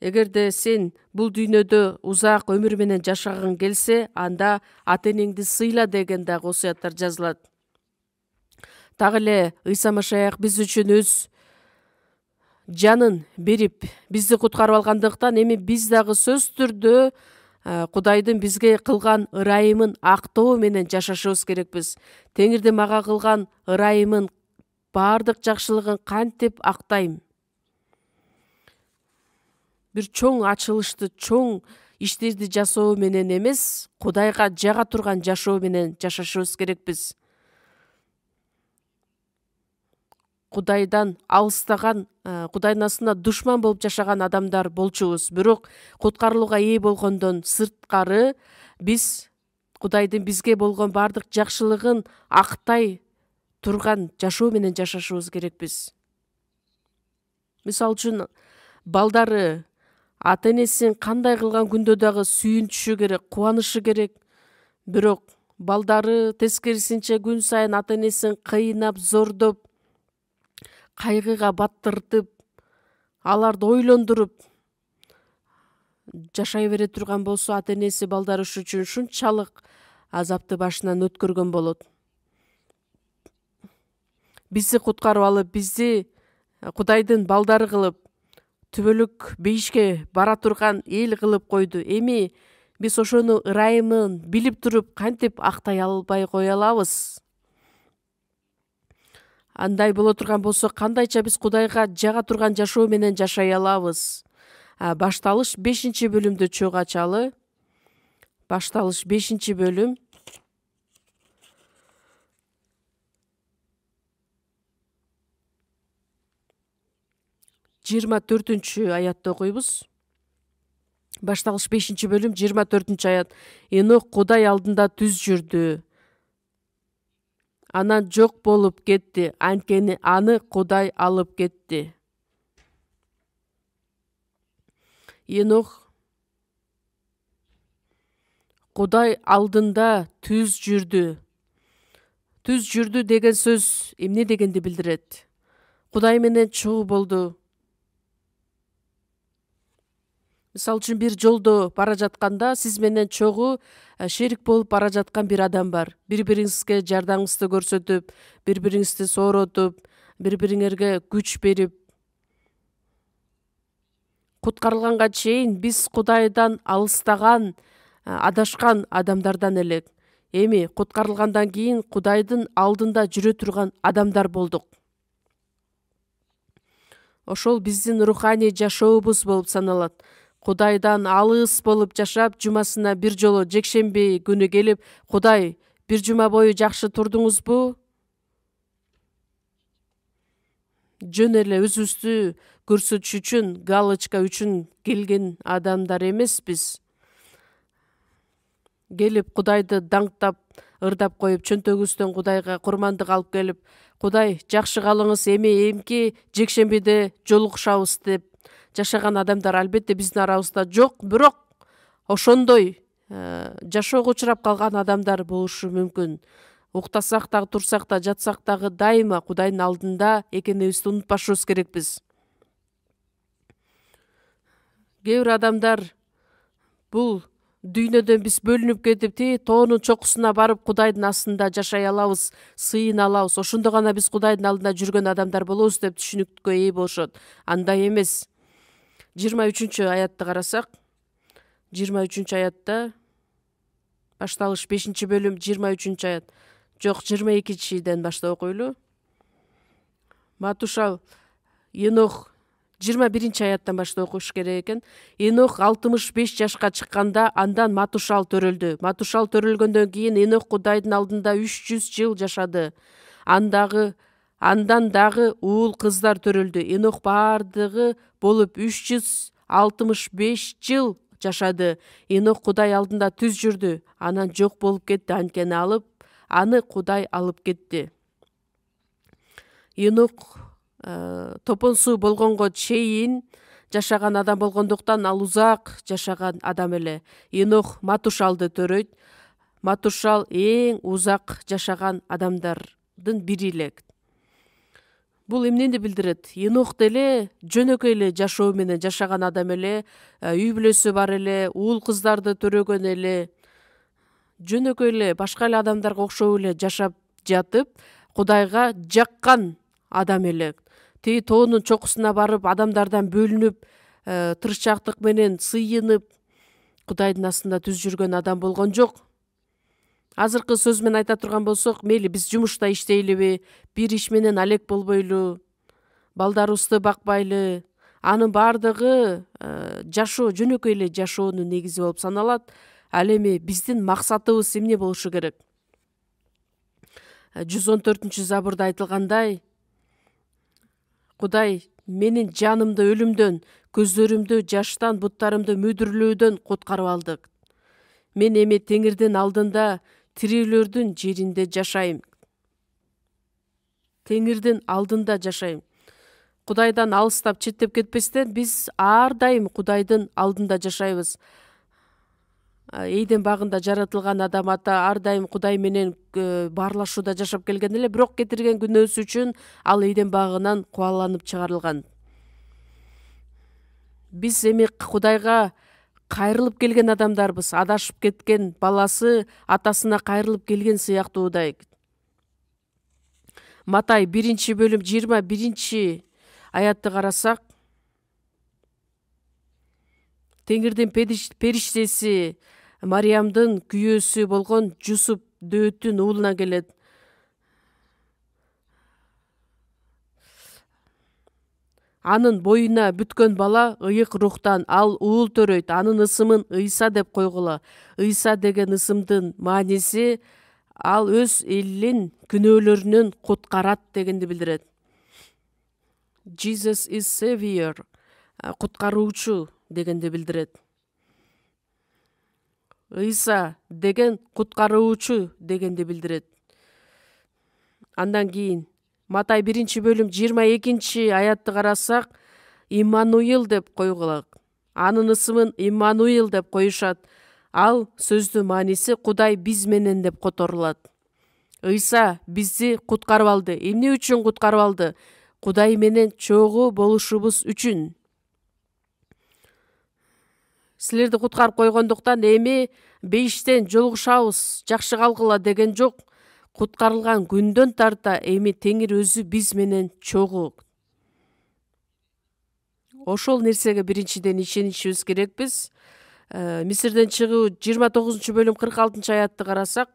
A: Эгерде сен бул дүйнөдө узак өмүр менен жашагың келсе, анда ата энеңди сыйла деген дагы осуяттар жазылат. Так эле Ыйса Машаяк биз үчүн өз жанын берип бизди куткарып алгандыктан эми биз дагы сөзсүз түрдө Кудайдын бизге кылган ырайымын актоо менен жашашыбыз керекпиз. Теңирдин мага кылган ырайымын баардык жакшылыгын кантип актайм? Бир чоң ачылышты, чоң иштерди жасоо менен эмес, Кудайга жага турган жашоо менен жашашыбыз керекпиз. Кудайдан алыстаган, Кудайдын астында душман болуп жашаган адамдар болчубуз. Бирок куткарылууга ээ болгондон сырткары биз Кудайдын бизге болгон баардык жакшылыгын актай турган жашоо менен жашашыбыз керекпиз. Мисалы үчүн балдары ата энесин кандай кылган күндө дагы сүйүнтүшү керек, кубанышы керек. Бирок балдары тескерисинче күн сайын ата энесин кыйнап, зордоп, кайгыга баттыртып, аларды ойлондуруп жашай бере турган болсо, ата энеси балдары үчүн ушунчалык азапты башынан өткөргөн болот. Бизди куткарып алып, бизди Кудайдын балдары кылып, түбөлүк бейишке бара турган эл кылып койду. Эми биз ошону ырайымын билип туруп кантип актай албай кое алабыз? Андай боло турган болсо, кандайча биз Кудайга жага турган жашоо менен жашай алабыз? Башталыш 5-бөлүмдү чогуу ачалы. Башталыш 5-бөлүм. 24-аятты окуйбуз. Башталыш 5-бөлүм 24-аят. Энох Кудай алдында түз жүрдү. Анан жок болуп кетти, анткени аны Кудай алып кетти. Энох Кудай алдында түз жүрдү. Түз жүрдү деген сөз эмне дегенди билдирет? Кудай менен чогуу болду. Мисалы үчүн бир жолдо бара жатканда сиз менен чогуу шерик болуп бара жаткан бир адам бар. Бири-бириңизге жардамыңызды көрсөтүп, бири-бириңизди сооротуп, бири-бириңерге күч берип, куткарылганга чейин биз Кудайдан алыстаган, адашкан адамдардан элек. Эми куткарылгандан кийин Кудайдын алдында жүрө турган адамдар болдук. Ошол биздин руханий жашообуз болуп саналат. Кудайдан алыс болуп жашап, жумасына бир жолу жекшемби күнү келип, Кудай, бир жума бою жакшы турдуңузбу? Жөн эле өзүбүздү көрсөтүш үчүн, галочка үчүн келген адамдар эмеспиз. Келип Кудайды даңктап, ырдап коюп, чөнтөгүбүздөн Кудайга курмандык алып келип, Кудай, жакшы калыңыз, эмки жекшембиде жолугушабыз деп жашаган адамдар албетте биздин арабызда жок. Бирок ошондой жашоого учурап калган адамдар болушу мүмкүн. Уктасак дагы, турсак да, жатсак дагы дайыма Кудайдын алдында экенибизди унутпашыбыз керекпиз. Кээ бир адамдар бул дүйнөдөн биз бөлүнүп кетип, тоонун чокусуна барып Кудайдын астында жашай алабыз, сыйына алабыз. Ошондо гана биз Кудайдын алдында жүргөн адамдар болобуз деп түшүнүккө ээ болушот. Андай эмес. 23-аятты карасак, 23-аятта башталыш 5-бөлүм 23-аят. Жок, 22-ден баштап окуйлу. Матушал Енох 21 аяттан баштап окуш керек экен. Енох 65 жашка чыкканда андан Матушал төрөлдү. Матушал төрөлгөндөн кийин Енох Кудайдын алдында 300 жыл жашады. Андан дагы уул кыздар төрөлдү. Енох бардыгы болуп 365 жыл жашады. Енох Кудай алдында түз жүрдү. Анан жок болуп кетти. Анткени аны Кудай алып кетти. Енох топон суу болгонго чейин жашаган адам болгондуктан ал узак жашаган адам эле. Енох Матушалды төрөйт. Матушал эң узак жашаган адамдардын бири эле. Бул эмнени билдирет? Енох деле жөнөкөй эле жашоо менен жашаган адам эле, үй бүлөсү бар эле, уул кыздарды төрөгөн эле, жөнөкөй эле башка эле адамдарга окшоп эле жашап жатып, Кудайга жаккан адам эле. Тиги тоонун чокусуна барып, адамдардан бөлүнүп, тырышчаактык менен сыйынып, Кудайдын астында түз жүргөн адам болгон жок. Азыркы сөз менен айта турган болсок, мейли биз жумушта иштейлиби, бир иш менен алек болбойлу, балдарыбызды бакпайлы, анын бардыгы жашоо, жөнөкөй эле жашоонун негизи болуп саналат. Ал эми биздин максатыбыз эмне болушу керек? 114-забурда айтылгандай, Кудай менин жанымды өлүмдөн, көздөрүмдү жаштан, буттарымды мүдүрлөөдөн куткарып алды. Мен эми Теңирдин алдында тирүүлөрдүн жеринде жашайм. Теңирдин алдында жашайм. Кудайдан алыстап, четтеп кетпестен биз ар дайым Кудайдын алдында жашайбыз. Эйден багында жаратылган адам ата ар дайым Кудай менен баарлашууда жашап келген эле, бирок кетирген күнөөсү үчүн ал Эйден багынан кубаланып чыгарылган. Биз эми Кудайга кайрылып келген адамдарбыз. Адашып кеткен баласы атасына кайрылып келген сыяктуудай. Матай 1-бөлүм 21-аятты карасак, Теңирдин периштеси Мариямдын күйөөсү болгон Жусуп дөөттүн уулуна келет. Анын боюна бүткөн бала ыйык рухтан, ал уул төрөйт. Анын ысымын Ыйса деп койгула. Ыйса деген ысымдын мааниси ал өз элин күнөөлөрүнөн куткарат дегенди билдирет. Jesus is Savior, куткаруучу дегенди билдирет. Ыйса деген куткаруучу дегенди билдирет. Андан кийин Матай 1-бөлүм 22-аятты карасак, Иммануил деп койгула. Анын ысымын Иммануил деп коюшат. Ал сөздүн мааниси Кудай биз менен деп которулат. Ыйса бизди куткарып алды. Эмне үчүн куткарып алды? Кудай менен чогуу болушубуз үчүн. Силерди куткарып койгондуктан эми бейиштен жолугушабыз, жакшы калгыла деген жок. Куткарылган күндөн тарта эми Теңир өзү биз менен чогуу. Ошол нерсеге биринчиден ишенишибиз керекпиз. Мисирден чыгуу 29-бөлүм 46-аятты карасак,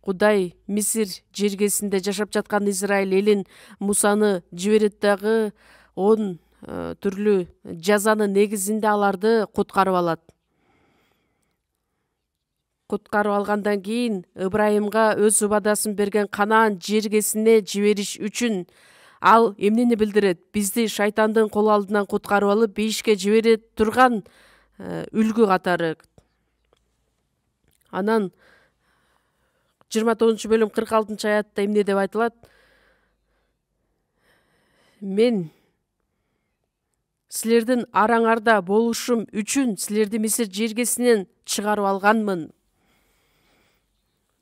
A: Кудай Мисир жергесинде жашап жаткан Израиль элин Мусаны жиберет дагы 10 түрлүү жазанын негизинде аларды куткарып алат. Куткарып алгандан кийин Ыбрайымга өз убадасын берген Канаан жергесине жибериш үчүн ал эмнени билдирет? Бизди шайтандын кол алдынан куткарып алып, бейишке жибере турган үлгү катары. Анан 29-бөлүм 46-аятта эмне деп айтылат? Мен силердин араңарда болушум үчүн силерди Мисир жергесинен чыгарып алганмын.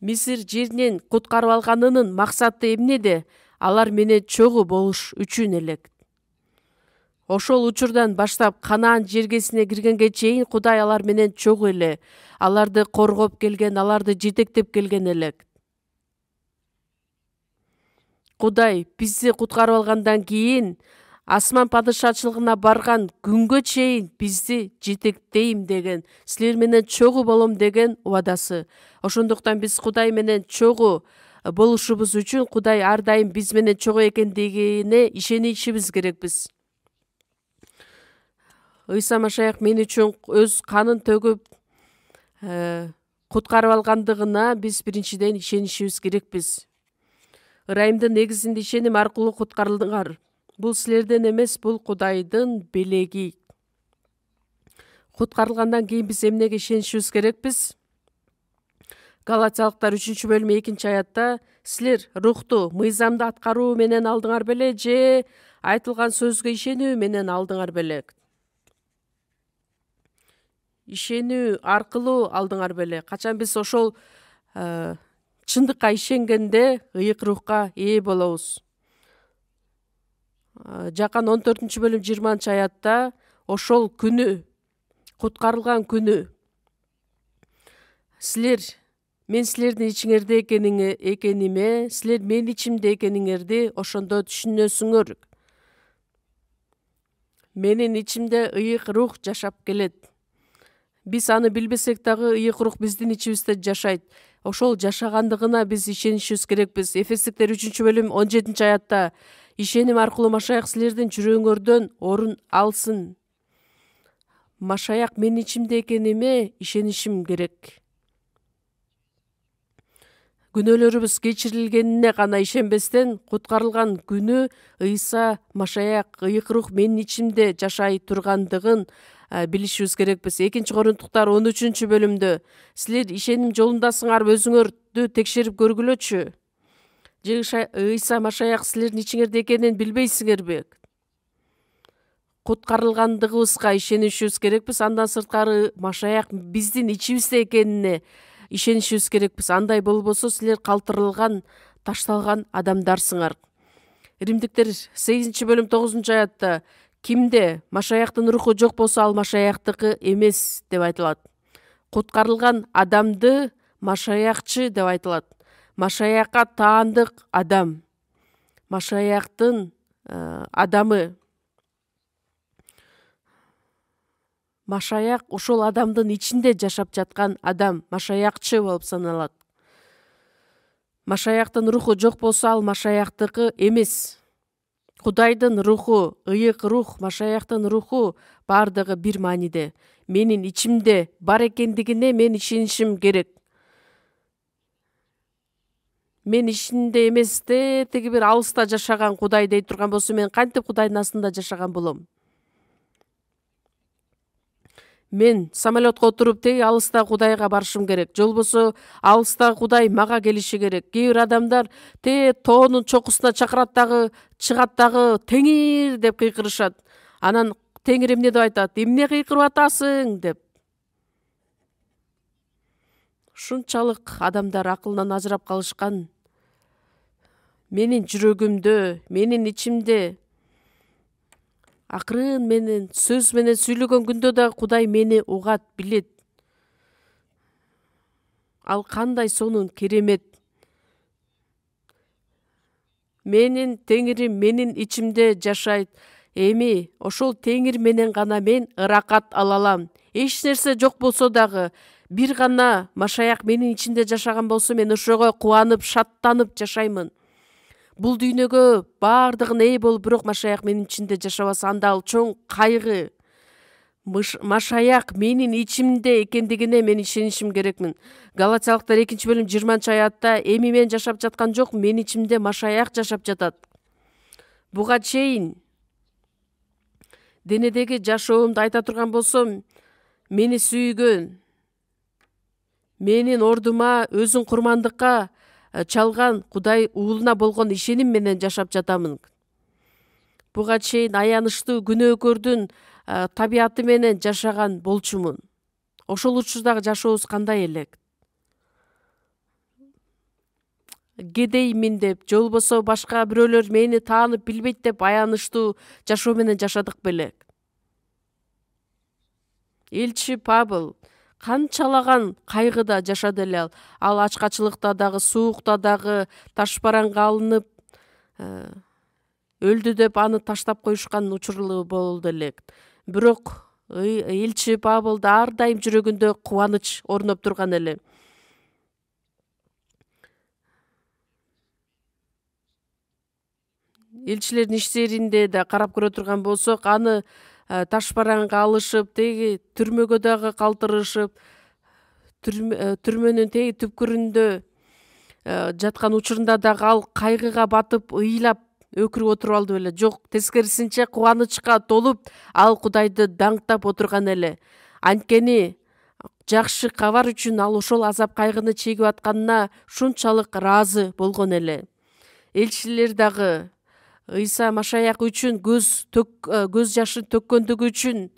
A: Мисир жеринен куткарып алганынын максаты эмнеде? Алар менен чогуу болуш үчүн эле. Ошол учурдан баштап Канаан жергесине киргенге чейин Кудай алар менен чогуу эле. Аларды коргоп келген, аларды жетектеп келген эле. Кудай бизди куткарып алгандан кийин асман падышачылыгына барган күнгө чейин бизди жетектейм деген, силер менен чогуу болом деген убадасы. Ошондуктан биз Кудай менен чогуу болушубуз үчүн Кудай ар дайым биз менен чогуу экендигине ишенишибиз керекпиз. Ыйса Машаяк мен үчүн өз канын төгүп куткарып алгандыгына биз биринчиден ишенишибиз керекпиз. Ырайымдын негизинде ишеним аркылуу куткарылдыңар. Бул силерден эмес, бул Кудайдын белеги. Куткарылгандан кийин биз эмнеге ишенишибиз керекпиз? Галатиялыктар 3-бөлүм 2-аятта силер рухту мыйзамды аткаруу менен алдыңар беле же айтылган сөзгө ишенүү менен алдыңар беле? Ишенүү аркылуу алдыңар беле? Качан биз ошол чындыкка ишенгенде ыйык рухка ээ болобуз. Жакан 14-бөлүм 20-аятта ошол күнү, куткарылган күнү мен силердин ичиңерде экениме, силер менин ичимде экениңерди ошондо түшүнөсүңөр. Менин ичимде ыйык рух жашап келет. Биз аны билбесек дагы ыйык рух биздин ичибизде жашайт. Ошол жашагандыгына биз ишенишибиз керекпиз. Эфестиктер 3-бөлүм 17-аятта ишеним аркылуу Машаяк силердин жүрөгүңөрдөн орун алсын. Машаяк менин ичимде экениме ишенишим керек. Күнөөлөрүбүз кечирилгенине гана ишенбестен, куткарылган күнү Ыйса Машаяк ыйык рух менин ичимде жашай тургандыгын билишибиз керекпиз. 2-Коринтуктар 13-бөлүмдө силер ишеним жолундасыңар, өзүңөрдү текшерип көргүлөчү. Ыйса Машаяк силердин ичиңерде экенин билбейсиңерби? Куткарылгандыгыбызга ишенишибиз керекпиз. Андан сырткары Машаяк биздин ичибизде экенине ишенишибиз керекпиз. Андай болбосо силер калтырылган, ташталган адамдарсыңар. Римдиктер 8-бөлүм 9-аятта кимде Машаяктын руху жок болсо, ал Машаяктыкы эмес деп айтылат. Куткарылган адамды Машаякчы деп айтылат. Машаякка таандык адам. Машаяктын адамы. Машаяк ошол адамдын ичинде жашап жаткан адам, Машаякчы болуп саналат. Машаяктын руху жок болсо, ал Машаяктыкы эмес. Кудайдын руху, ыйык рух, Машаяктын руху бардыгы бир мааниде. Менин ичимде бар экендигине мен ишенишим керек. Мен ичинде эместе тиги бир алыста жашаган Кудай дей турган болсо, мен кантип Кудайдын астында жашаган болом? Мен самолетко отуруп теги алыста Кудайга барышым керек. Жолбосо алыста Кудай мага келиши керек. Кээ бир адамдар тоонун чокусуна чакырат дагы, чыгат дагы Теңир деп кыйкырышат. Анан Теңир эмне деп айтат? Эмне кыйкырып атасың деп. Ушунчалык адамдар акылынан ажырап калышкан. Менин жүрөгүмдө, менин ичимде акырын менен, сөз менен сүйлөгөн күндө да Кудай мени угат, билет. Ал кандай сонун керемет. Менин Теңирим менин ичимде жашайт. Эми ошол Теңир менен гана мен ыракат ала алам. Эч нерсе жок болсо дагы, бир гана Машаяк менин ичимде жашаган болсо, мен ошого кубанып, шаттанып жашаймын. Бул дүйнөгө бардыгына ээ болуп, бирок Машаяк менин ичимде жашабаса, анда ал чоң кайгы. Машаяк менин ичимде экендигине мен ишенишим керекмин. Галатиялыктар 2-бөлүм 20-аятта эми мен жашап жаткан жок, менин ичимде Машаяк жашап жатат. Буга чейин денедеги жашоомду айта турган болсом, мени сүйгөн, менин ордума өзүн курмандыкка чалган Кудай уулуна болгон ишеним менен жашап жатамын. Буга чейин аянычтуу күнөөкөрдүн табияты менен жашаган болчумун. Ошол учурдагы жашообуз кандай элек? Кедеймин деп, жолбосо башка бирөөлөр мени таанып билбейт деп аянычтуу жашоо менен жашадык белек? Элчи Павыл канчалаган кайгыда жашады эле ал ачкачылыкта дагы, суукта дагы, ташбаранга алынып өлдү деп аны таштап коюшкан учурлу болду элек. Бирок элчи Павылда ар дайым жүрөгүндө кубаныч орноп турган эле. элчилердин иштеринде да карап көрө турган болсок, аны таш бараңга алышып, теги түрмөгө дагы калтырышып, түрмөнүн теги түпкүрүндө жаткан учурунда дагы ал кайгыга батып, ыйлап өкүрүп отуруп алды беле. Жок, тескерисинче кубанычка толуп, ал Кудайды даңктап отурган эле. Анткени жакшы кабар үчүн ал ошол азап кайгыны чегип атканына ушунчалык ыраазы болгон эле. Элчилер дагы Ыйса Машаяк үчүн көз жашын төккөндүгү үчүн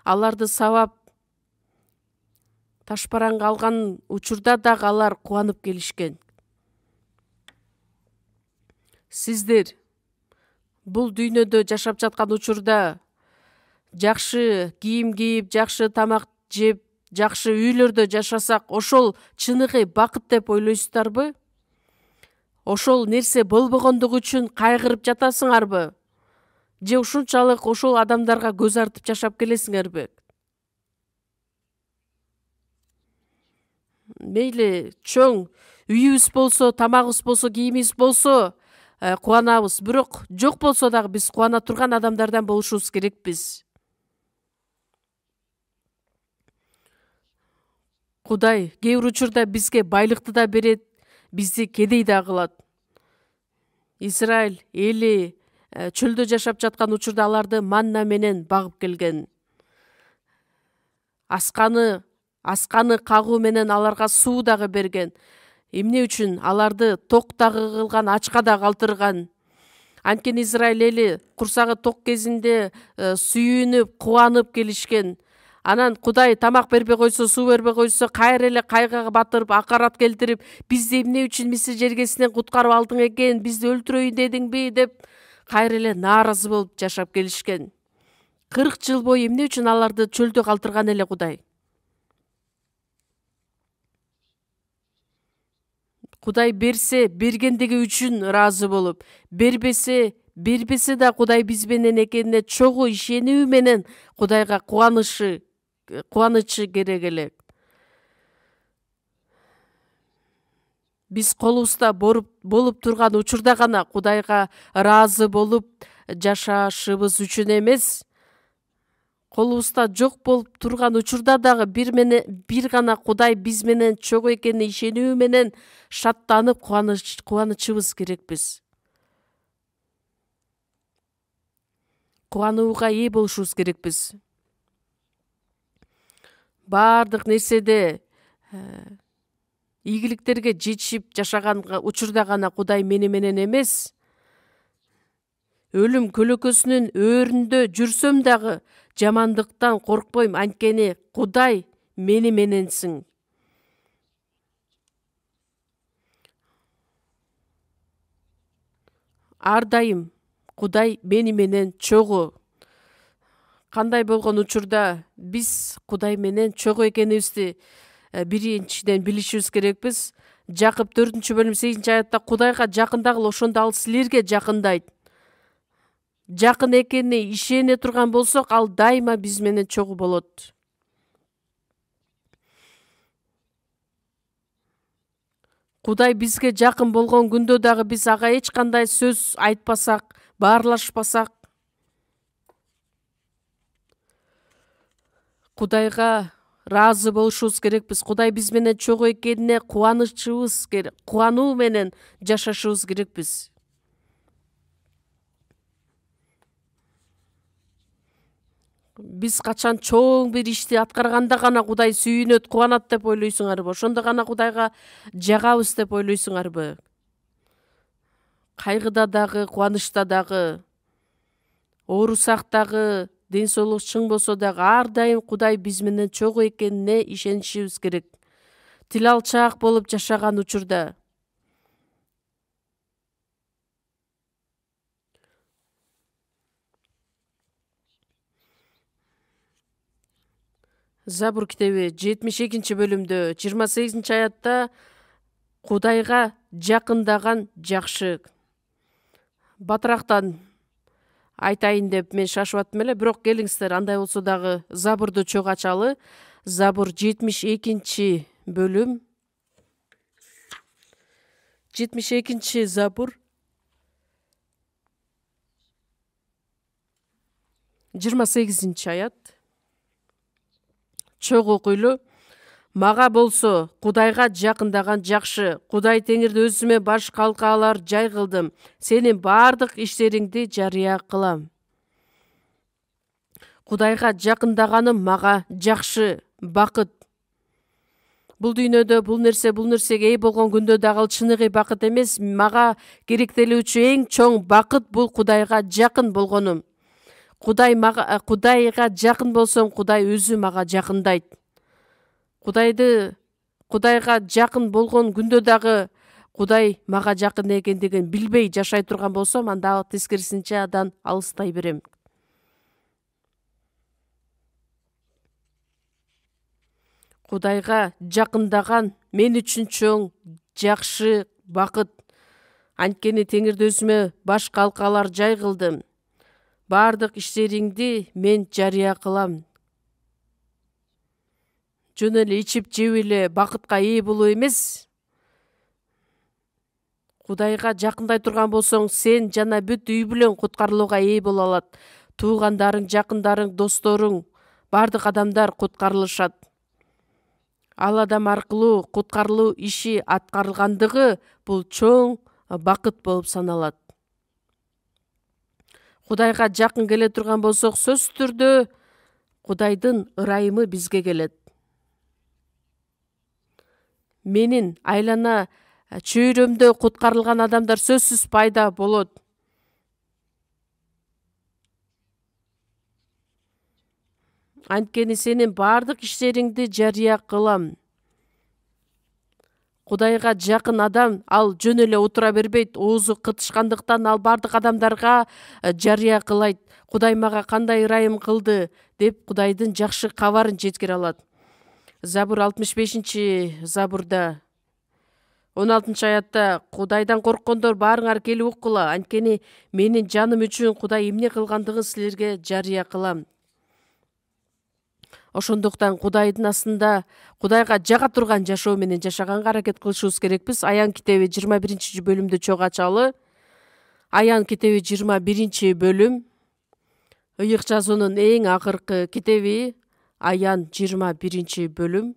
A: аларды сабап таш бараңга алган учурда дагы алар кубанып келишкен. Сиздер бул дүйнөдө жашап жаткан учурда жакшы кийим кийип, жакшы тамак жеп, жакшы үйлөрдө жашасак, ошол чыныгы бакыт деп ойлойсуздарбы? Ошол нерсе болбогондугу үчүн кайгырып жатасыңарбы? Же ушунчалык ошол адамдарга көз артып жашап келесиңерби? Мейли чоң үйүбүз болсо, тамагыбыз болсо, кийимибиз болсо, кубанабыз. Бирок жок болсо дагы биз кубана турган адамдардан болушубуз керекпиз. Кудай кээ бир учурда бизге байлыкты да берет, бизди кедей да кылат. Израиль эли чөлдө жашап жаткан учурда аларды манна менен багып келген. Асканы кагуу менен аларга суу дагы берген. Эмне үчүн? Аларды ток дагы кылган, ачка да калтырган. Анткени Израиль эли курсагы ток кезинде сүйүнүп, кубанып келишкен. Анан Кудай тамак бербей койсо, суу бербей койсо, кайра эле кайгыга батырып, акарат келтирип, бизди эмне үчүн Мисир жергесинен куткарып алдың экен, бизди өлтүрөйүн дедиңби деп, кайра эле нааразы болуп жашап келишкен. 40 жыл бою эмне үчүн аларды чөлдө калтырган эле Кудай? Кудай берсе, бергендиги үчүн ыраазы болуп, бербесе да Кудай биз менен экенине чогуу ишенүү менен Кудайга кубанычы керек эле. Биз колубузда болуп турган учурда гана Кудайга ыраазы болуп жашашыбыз үчүн эмес, колубузда жок болуп турган учурда дагы бир гана Кудай биз менен чогуу экенине ишенүү менен шаттанып кубанычыбыз керекпиз. Кубанууга ээ болушубуз керекпиз. Баардык нерседе ийгиликтерге жетишип жашаган учурда гана Кудай мени менен эмес, өлүм көлөкөсүнүн өрүндө жүрсөм дагы жамандыктан коркпойм, анткени Кудай мени мененсиң. Ар дайым Кудай мени менен чогуу. Кандай болгон учурда биз Кудай менен чогуу экенибизди биринчиден билишибиз керекпиз. Жакып 4-бөлүм 8-аятта Кудайга жакындагыла, ошондо ал силерге жакындайт. Жакын экенине ишене турган болсок, ал дайыма биз менен чогуу болот. Кудай бизге жакын болгон күндө дагы биз ага эч кандай сөз айтпасак, баарлашпасак, Кудайга ыраазы болушубуз керекпиз. Кудай биз менен чогуу экенине кубанычыбыз керек, кубануу менен жашашыбыз керекпиз. Биз качан чоң бир ишти аткарганда гана Кудай сүйүнөт, кубанат деп ойлойсуңарбы? Ошондо гана Кудайга жагабыз деп ойлойсуңарбы? Кайгыда дагы, кубанычта дагы, оорусак дагы, ден соолук чың болсо дагы ар дайым Кудай биз менен чогуу экенине ишенишибиз керек. Тил алчаак болуп жашаган учурда Забур китеби 72-бөлүмдө 28-аятта Кудайга жакындаган жакшы. Батырактан айтайын деп мен шашып аттым эле, бирок келиңиздер, андай болсо дагы Забурду чогуу ачалы. Забур 72-бөлүм 72 Забур 28 аят. Чоң окуйлу. Мага болсо Кудайга жакындаган жакшы. Кудай теңирди өзүмө баш калкалар жай кылдым. Сенин бардык иштериңди жарыя кылам. Кудайга жакындаганым мага жакшы, бакыт. Бул дүйнөдө бул нерсеге ээ болгон күндө дагы ал чыныгы бакыт эмес. Мага керектелүүчү эң чоң бакыт бул Кудайга жакын болгонум. Кудайга жакын болсом, Кудай өзү мага жакындайт. Кудайга жакын болгон күндө дагы Кудай мага жакын экендигин билбей жашай турган болсом, анда тескерисинче адан алыстай берем. Кудайга жакындаган мен үчүн чоң жакшы бакыт. Анткени теңирди өзүмө баш калкалар жай кылдым. Бардык иштериңди мен жарыя кылам. Жөн эле ичип жеп эле бакытка ээ болуу эмес. Кудайга жакындай турган болсоң, сен жана бүт үй бүлөң куткарылууга ээ боло алат. Туугандарың, жакындарың, досторуң, бардык адамдар куткарылышат. Ал адам аркылуу куткарылуу иши аткарылгандыгы бул чоң бакыт болуп саналат. Кудайга жакын келе турган болсок, сөзсүз түрдө Кудайдын ырайымы бизге келет. Менин айлана чөйрөмдө куткарылган адамдар сөзсүз пайда болот. Анткени сенин бардык иштериңди жарыя кылам. Кудайга жакын адам ал жөн эле отура бербейт. Оозу кытышкандыктан ал бардык адамдарга жарыя кылайт. Кудай мага кандай ырайым кылды деп Кудайдын жакшы кабарын жеткире алат. Забур 65-забурда 16-аятта Кудайдан корккондор баарыңар келип уккула, анткени менин жаным үчүн Кудай эмне кылгандыгын силерге жарыя кылам. Ошондуктан Кудайдын астында Кудайга жага турган жашоо менен жашаганга аракет кылышыбыз керекпиз. Аян китеби 21-бөлүмдү чогуу ачалы. Аян китеби 21-бөлүм. Ыйык жазуунун эң акыркы китеби. Аян 21-бөлүм.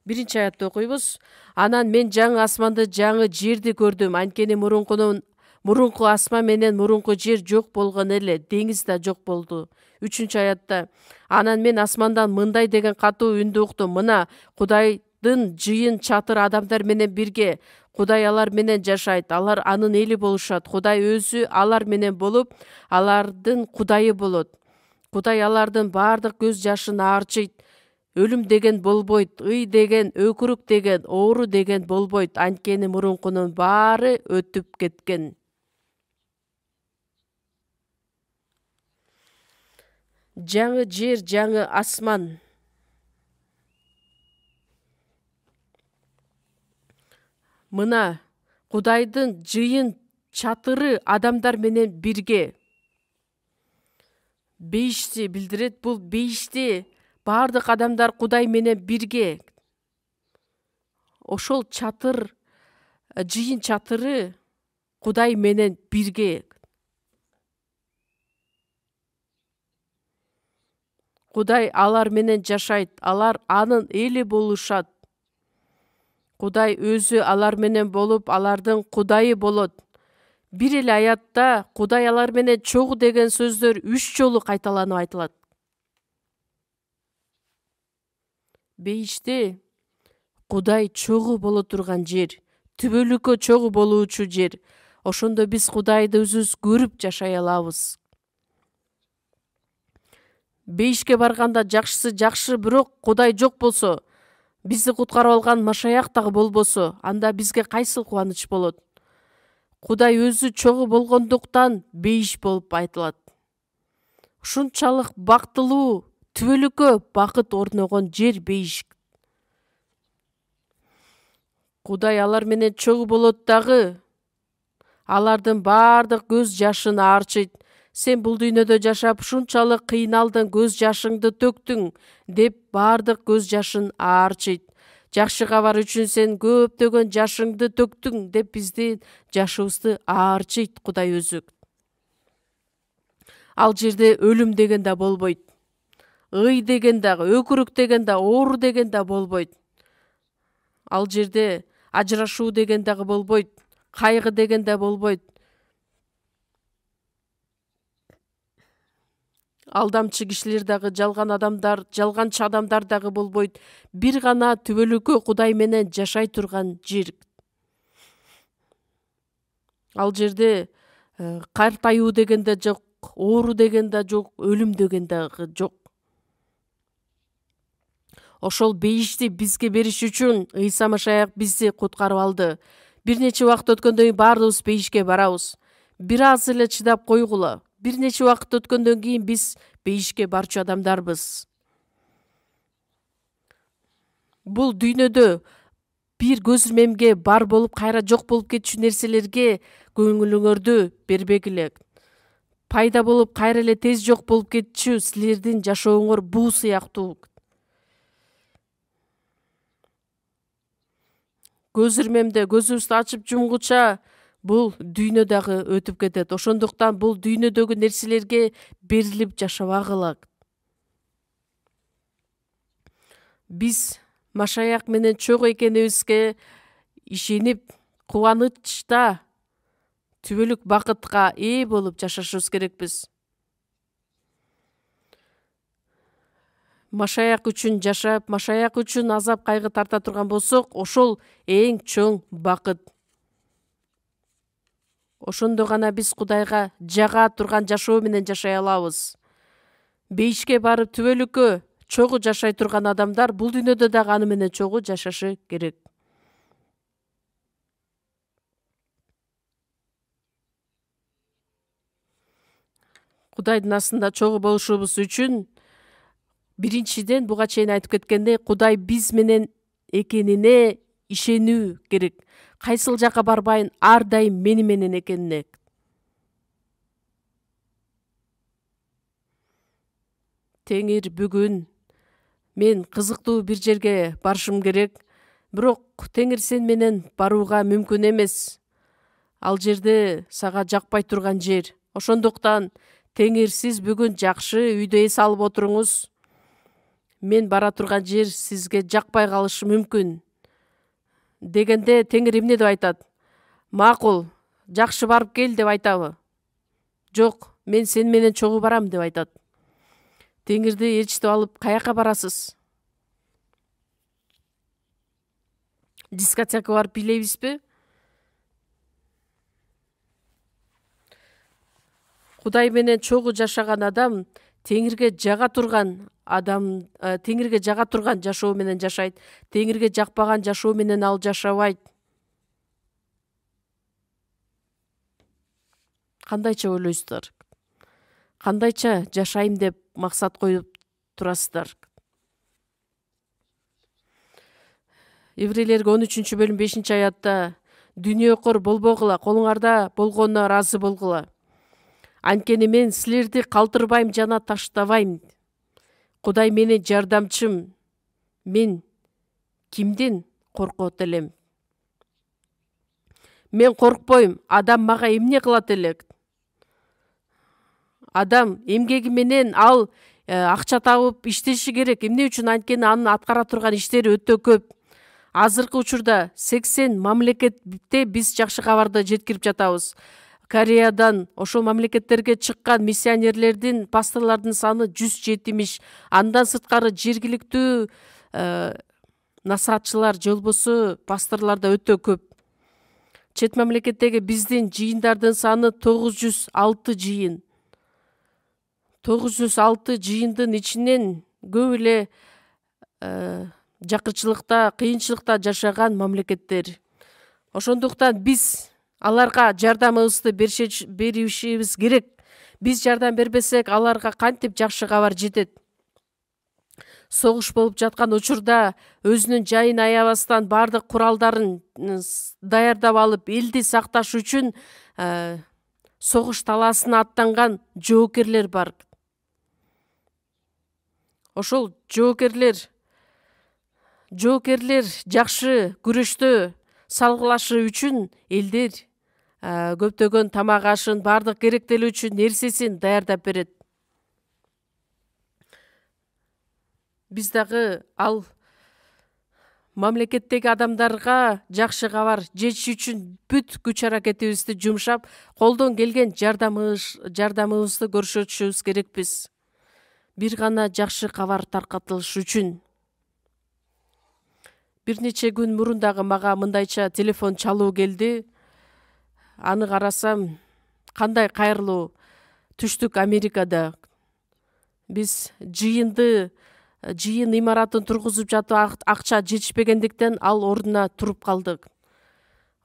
A: 1-аятты окуйбуз. Анан мен жаңы асманды, жаңы жерди көрдүм. Анткени мурунку асман менен мурунку жер жок болгон эле, деңиз да жок болду. 3-аятта анан мен асмандан мындай деген катуу үндү уктум. Мына Кудайдын жыйын чатыр адамдар менен бирге. Кудай алар менен жашайт, алар анын эли болушат. Кудай өзү алар менен болуп, алардын Кудайы болот. Кудай алардын бардык көз жашын аарчыйт. Өлүм деген болбойт, ый деген, өкүрүк деген, оору деген болбойт. Анткени мурункунун баары өтүп кеткен. Жаңы жер, жаңы асман. Мына Кудайдын жыйын чатыры адамдар менен бирге. Бейишти билдирет. Бул бейишти бардык адамдар Кудай менен бирге. Ошол чатыр, жыйын чатыры Кудай менен бирге. Кудай алар менен жашайт, алар анын эли болушат. Кудай өзү алар менен болуп, алардын Кудайы болот. Бир эле аятта Кудай алар менен чогуу деген сөздөр 3 жолу кайталанып айтылат. Бейиште Кудай чогуу боло турган жер, түбөлүккө чогуу болуучу жер. Ошондо биз Кудайды өзүбүз көрүп жашай алабыз. Бейишке барганда жакшысы жакшы, бирок Кудай жок болсо, бизди куткарып алган Машаяк дагы болбосо, анда бизге кайсыл кубаныч болот? Кудай өзү чогуу болгондуктан бейиш болуп айтылат. Ушунчалык бактылуу, түбөлүккө бакыт орногон жер бейиш. Кудай алар менен чогуу болот дагы, алардын бардык көз жашын аарчыйт. Сен бул дүйнөдө жашап ушунчалык кыйналдың, көз жашыңды төктүң деп бардык көз жашын аарчыйт. Жакшы кабар үчүн сен көптөгөн жашыңды төктүң деп биздин жашыбызды аарчыйт Кудай өзү. Ал жерде өлүм деген да болбойт. Ый деген да, өкүрүк деген да, оору деген да болбойт. Ал жерде ажырашуу деген дагы болбойт. Кайгы деген да болбойт. Алдамчы кишилер дагы, жалган адамдар, жалганчы адамдар дагы болбойт. Бир гана түбөлүккө Кудай менен жашай турган жер. Ал жерде картайуу деген да жок, оору деген да жок, өлүм деген дагы жок. Ошол бейишти бизге бериш үчүн Ыйса Машаяк бизди куткарып алды. Бир нече убакыт өткөндөн кийин баарыбыз бейишке барабыз. Бир аз эле чыдап койгула. Бир нече убакыт өткөндөн кийин биз бейишке барчу адамдарбыз. Бул дүйнөдө бир көз ирмемге бар болуп, кайра жок болуп кетчү нерселерге көңүлүңөрдү бербегиле. Пайда болуп, кайра эле тез жок болуп кетчү силердин жашооңор буу сыяктуу. Көз ирмемде көзүбүздү ачып жумгуча бул дүйнө дагы өтүп кетет. Ошондуктан бул дүйнөдөгү нерселерге берилип жашабагыла. Биз Машаяк менен чогуу экенибизге ишенип, кубанычта, түбөлүк бакытка ээ болуп жашашыбыз керекпиз. Машаяк үчүн жашап, Машаяк үчүн азап кайгы тарта турган болсок, ошол эң чоң бакыт. Ошондо гана биз Кудайга жага турган жашоо менен жашай алабыз. Бейишке барып түбөлүккө чогуу жашай турган адамдар бул дүйнөдө дагы аны менен чогуу жашашы керек. Кудайдын астында чогуу болушубуз үчүн биринчиден буга чейин айтып кеткендей, Кудай биз менен экенине ишенүү керек. Кайсыл жака барбайын, ар дайым мени менен экенине. Теңир бүгүн мен кызыктуу бир жерге барышым керек, бирок Теңир сен менен барууга мүмкүн эмес. Ал жерде сага жакпай турган жер. Ошондуктан Теңир сиз бүгүн жакшы үйдө эс алып отуруңуз. Мен бара турган жер сизге жакпай калышы мүмкүн. Дегенде Теңир эмне деп айтат? Макул, жакшы барып кел деп айтабы? Жок, мен сен менен чогуу барам деп айтат. Теңирди ээрчитип алып каяка барасыз? Дискотекага барып бийлейбизби? Кудай менен чогуу жашаган адам Теңирге жага турган Теңирге жага турган жашоо менен жашайт. Теңирге жакпаган жашоо менен ал жашабайт. Кандайча ойлойсуздар? Кандайча жашайм деп максат коюп турасыздар? Еврейлерге 13-бөлүм 5-аятта дүнүйөкөр болбогула, колуңарда болгонуна ыраазы болгула. Анткени мен силерди калтырбайм жана таштабайм. Кудай менин жардамчым. Мен кимден коркот элем? Мен коркпойм. Адам мага эмне кылат элек? Адам эмгеги менен ал акча табып иштеши керек. Эмне үчүн? Анткени анын аткара турган иштери өтө көп. Азыркы учурда 80 мамлекетте биз жакшы кабарды жеткирип жатабыз. Кореядан ошол мамлекеттерге чыккан миссионерлердин, пасторлордун саны 170. Андан сырткары жергиликтүү насаатчылар же болбосо пасторлор да өтө көп. Чет мамлекеттеги биздин жыйындардын саны 906 жыйын. 906 жыйындын ичинен көп эле жакырчылыкта, кыйынчылыкта жашаган мамлекеттер. Ошондуктан биз аларга жардамыбызды беришибиз керек. Биз жардам бербесек, аларга кантип жакшы кабар жетет? Согуш болуп жаткан учурда өзүнүн жайын аябастан бардык куралдарын даярдап алып, элди сакташ үчүн согуш талаасына аттанган жоокерлер бар. Ошол жоокерлер жакшы күрөштө салгылашы үчүн элдер көптөгөн тамак ашын, баардык керектелүүчү нерсесин даярдап берет. Биз дагы ал мамлекеттеги адамдарга жакшы кабар жетиш үчүн бүт күч аракетибизди жумшап, колдон келген жардамыбызды көрсөтүшүбүз керекпиз. Бир гана жакшы кабар таркатылыш үчүн. Бир нече күн мурун дагы мага мындайча телефон чалуу келди. Аны карасам, кандай кайрылуу. Түштүк Америкада. Биз жыйын имаратын тургузуп жатып акча жетишпегендиктен ал ордуна туруп калдык.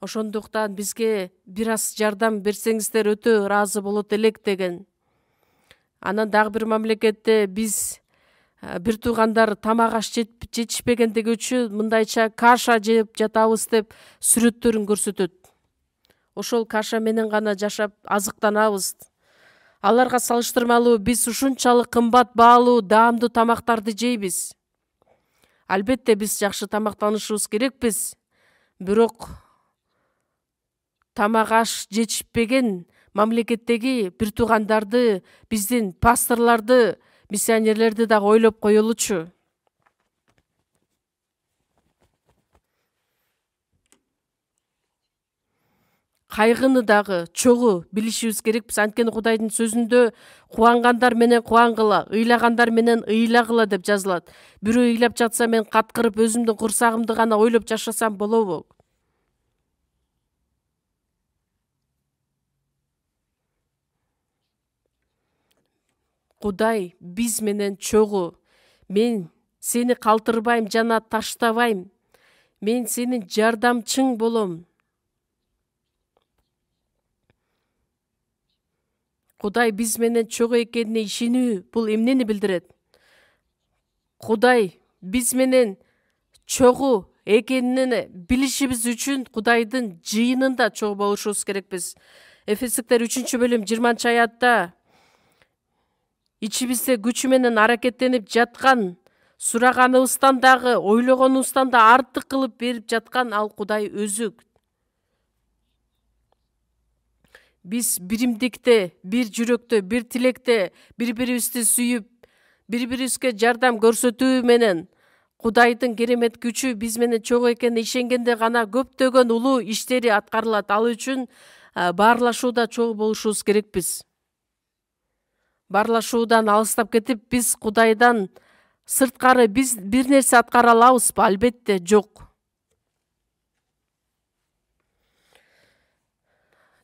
A: Ошондуктан бизге бир аз жардам берсеңиздер өтө ыраазы болот элек деген. Анан дагы бир мамлекетте биз бир туугандар тамак аш жетишпегендиги үчүн мындайча каша жеп жатабыз деп сүрөттөрүн көрсөтөт. Ошол каша менен гана жашап азыктанабыз. Аларга салыштырмалуу биз ушунчалык кымбат баалуу, даамдуу тамактарды жейбиз. Албетте биз жакшы тамактанышыбыз керекпиз. Бирок тамак аш жетишпеген мамлекеттеги бир туугандарды, биздин пасторлорду, миссионерлерди дагы ойлоп коелучу. Кайгыны дагы чогуу билишибиз керекпиз. Анткени Кудайдын сөзүндө кубангандар менен кубангыла, ыйлагандар менен ыйлагыла деп жазылат. Бирөө ыйлап жатса мен каткырып өзүмдүн курсагымды гана ойлоп жашасам болобу? Кудай биз менен чогуу. Мен сени калтырбайм жана таштабайм. Мен сенин жардамчың болом. Кудай биз менен чогуу экенине ишенүү бул эмнени билдирет? Кудай биз менен чогуу экенин билишибиз үчүн Кудайдын жыйынында чогуу болушубуз керекпиз. Эфестиктер 3-бөлүм 20-аятта ичибизде күчү менен аракеттенип жаткан, сураганыбыздан дагы, ойлогонубуздан да артык кылып берип жаткан ал Кудай өзү. Биз биримдикте, бир жүрөктө, бир тилекте, бири-бирибизди сүйүп, бири-бирибизге жардам көрсөтүү менен Кудайдын керемет күчү биз менен чогуу экенине ишенгенде гана көптөгөн улуу иштери аткарылат. Ал үчүн баарлашууда чогуу болушубуз керекпиз. Баарлашуудан алыстап кетип, биз Кудайдан сырткары биз бир нерсе аткара алабызбы? Албетте жок.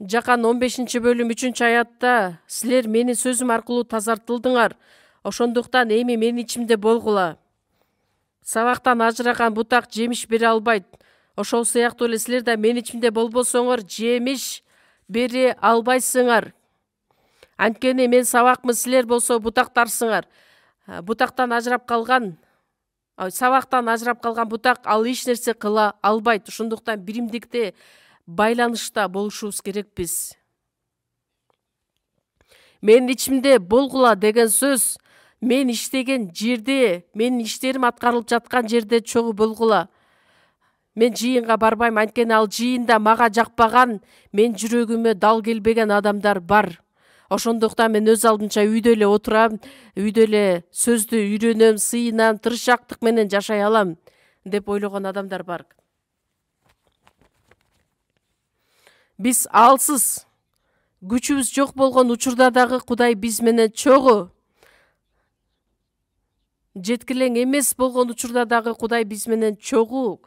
A: Жакан 15-бөлүм 3-аятта силер менин сөзүм аркылуу тазартылдыңар. Ошондуктан эми менин ичимде болгула. Сабактан ажыраган бутак жемиш бере албайт. Ошол сыяктуу эле силер да менин ичимде болбосоңор жемиш бере албайсыңар. Анткени мен сабакмын, силер болсо бутактарсыңар. Бутактан ажырап калган, сабактан ажырап калган бутак ал эч нерсе кыла албайт. Ошондуктан биримдикте байланышта болушубуз керекпиз. Менин ичимде болгула деген сөз мен иштеген жерде, менин иштерим аткарылып жаткан жерде чогуу болгула. Мен жыйынга барбайм, анткени ал жыйында мага жакпаган, мен жүрөгүмө дал келбеген адамдар бар. Ошондуктан мен өз алдымча үйдө эле отурам, үйдө эле сөздү үйрөнөм, сыйынам, тырышчаактык менен жашай алам деп ойлогон адамдар бар. Биз алсыз, күчүбүз жок болгон учурда дагы Кудай биз менен чогуу. Жеткилең эмес болгон учурда дагы Кудай биз менен чогуу.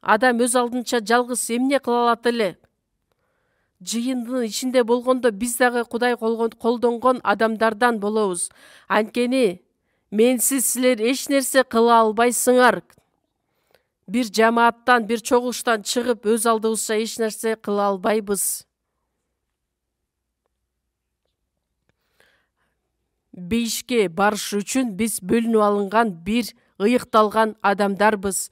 A: Адам өз алдынча жалгыз эмне кыла алат эле? Жыйындын ичинде болгондо биз дагы Кудай колдонгон адамдардан болобуз. Анткени менсиз силер эч нерсе кыла албайсыңар. Бир жамааттан, бир чогулуштан чыгып өз алдыбызча эч нерсе кыла албайбыз. Бейишке барыш үчүн биз бөлүнүп алынган бир ыйыкталган адамдарбыз.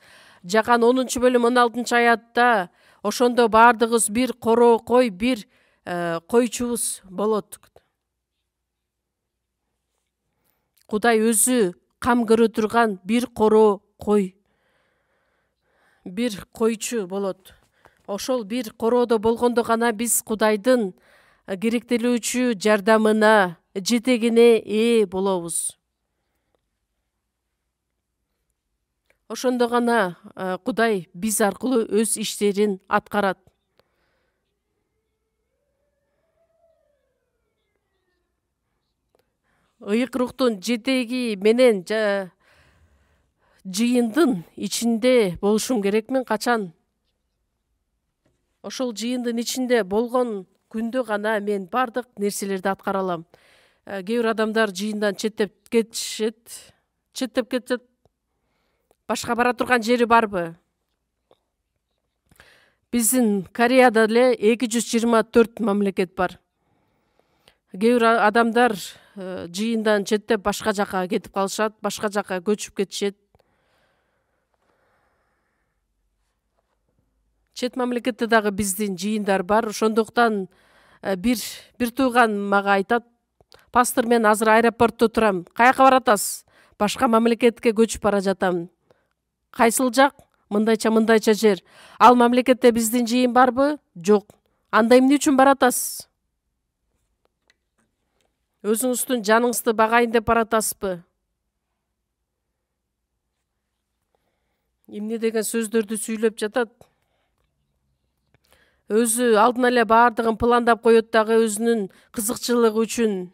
A: Жакан 10-бөлүм 16-аятта ошондо баардыгыбыз бир короо кой, бир койчубуз болот. Кудай өзү кам көрө турган бир короо кой, бир койчу болот. Ошол бир короодо болгондо гана биз Кудайдын керектелүүчү жардамына, жетегине ээ болобуз. Ошондо гана Кудай биз аркылуу өз иштерин аткарат. Ыйык рухтун жетеги менен жыйындын ичинде болушум керекмин качан. Ошол жыйындын ичинде болгон күндө гана мен бардык нерселерди аткара алам. Кээ бир адамдар жыйындан четтеп кетишет. Башка бара турган жери барбы? Биздин Кореяда эле 224 мамлекет бар. Кээ бир адамдар жыйындан четтеп башка жака кетип калышат, башка жака көчүп кетишет. Чет мамлекетте дагы биздин жыйындар бар. Ошондуктан бир тууган мага айтат: "Пастор, мен азыр аэропортто турам. Каяка баратасыз?" "Башка мамлекетке көчүп бара жатам." "Кайсыл жак?" "Мындайча жер." "Ал мамлекетте биздин жыйын барбы?" "Жок." "Анда эмне үчүн баратасыз?" "Өзүңүздүн жаныңызды багайын деп баратасызбы?" Эмне деген сөздөрдү сүйлөп жатат. Өзү алдын эле баардыгын пландап коет дагы өзүнүн кызыкчылыгы үчүн.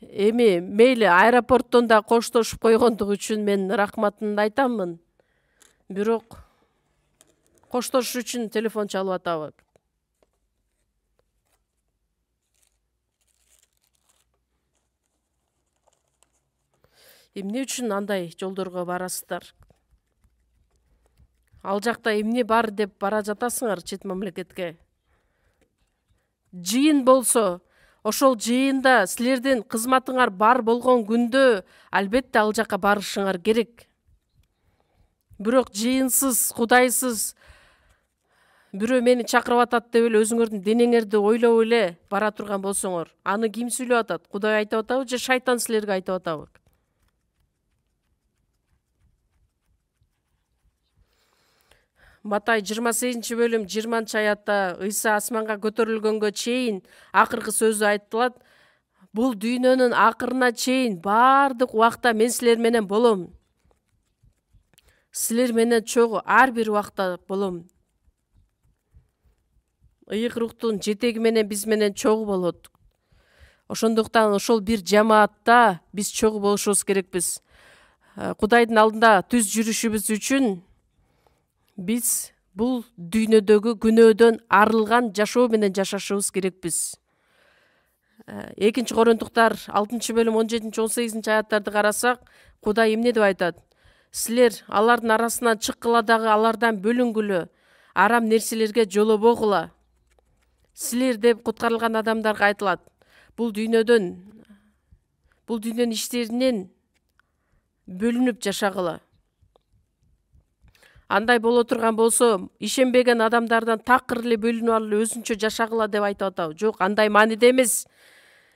A: Эми мейли аэропорттон да коштошуп койгондугу үчүн мен рахматымды айтаммын. Бирок коштошуш үчүн телефон чалып атабы? Эмне үчүн андай жолдорго барасыздар? Ал жакта эмне бар деп бара жатасыңар чет мамлекетке? Жыйын болсо, ошол жыйында силердин кызматыңар бар болгон күндө албетте ал жака барышыңар керек. Бирок жыйынсыз, Кудайсыз бирөө мени чакырып атат деп эле өзүңөрдүн денеңерди ойлоп эле бара турган болсоңор, аны ким сүйлөп атат? Кудай айтып атабы же шайтан силерге айтып атабы? Матай 28-бөлүм 20-аятта Ыйса асманга көтөрүлгөнгө чейин акыркы сөзү айтылат: "Бул дүйнөнүн акырына чейин бардык убакта мен силер менен болом. Силер менен чогуу ар бир убакта болом." Ыйык рухтун жетеги менен биз менен чогуу болот. Ошондуктан ошол бир жамаатта биз чогуу болушубуз керекпиз. Кудайдын алдында түз жүрүшүбүз үчүн биз бул дүйнөдөгү күнөөдөн арылган жашоо менен жашашыбыз керекпиз. 2 Коринтуктар 6-бөлүм 17-18 аяттарды карасак, Кудай эмне деп айтат? "Силер алардын арасынан чыккыла дагы алардан бөлүнгүлө, арам нерселерге жолобогула." Силер деп куткарылган адамдарга айтылат. Бул дүйнөнүн иштеринен бөлүнүп жашагыла. Андай боло турган болсо, ишенбеген адамдардан такыр эле бөлүнүп алып өзүнчө жашагыла деп айтып атабы? Жок, андай мааниде эмес.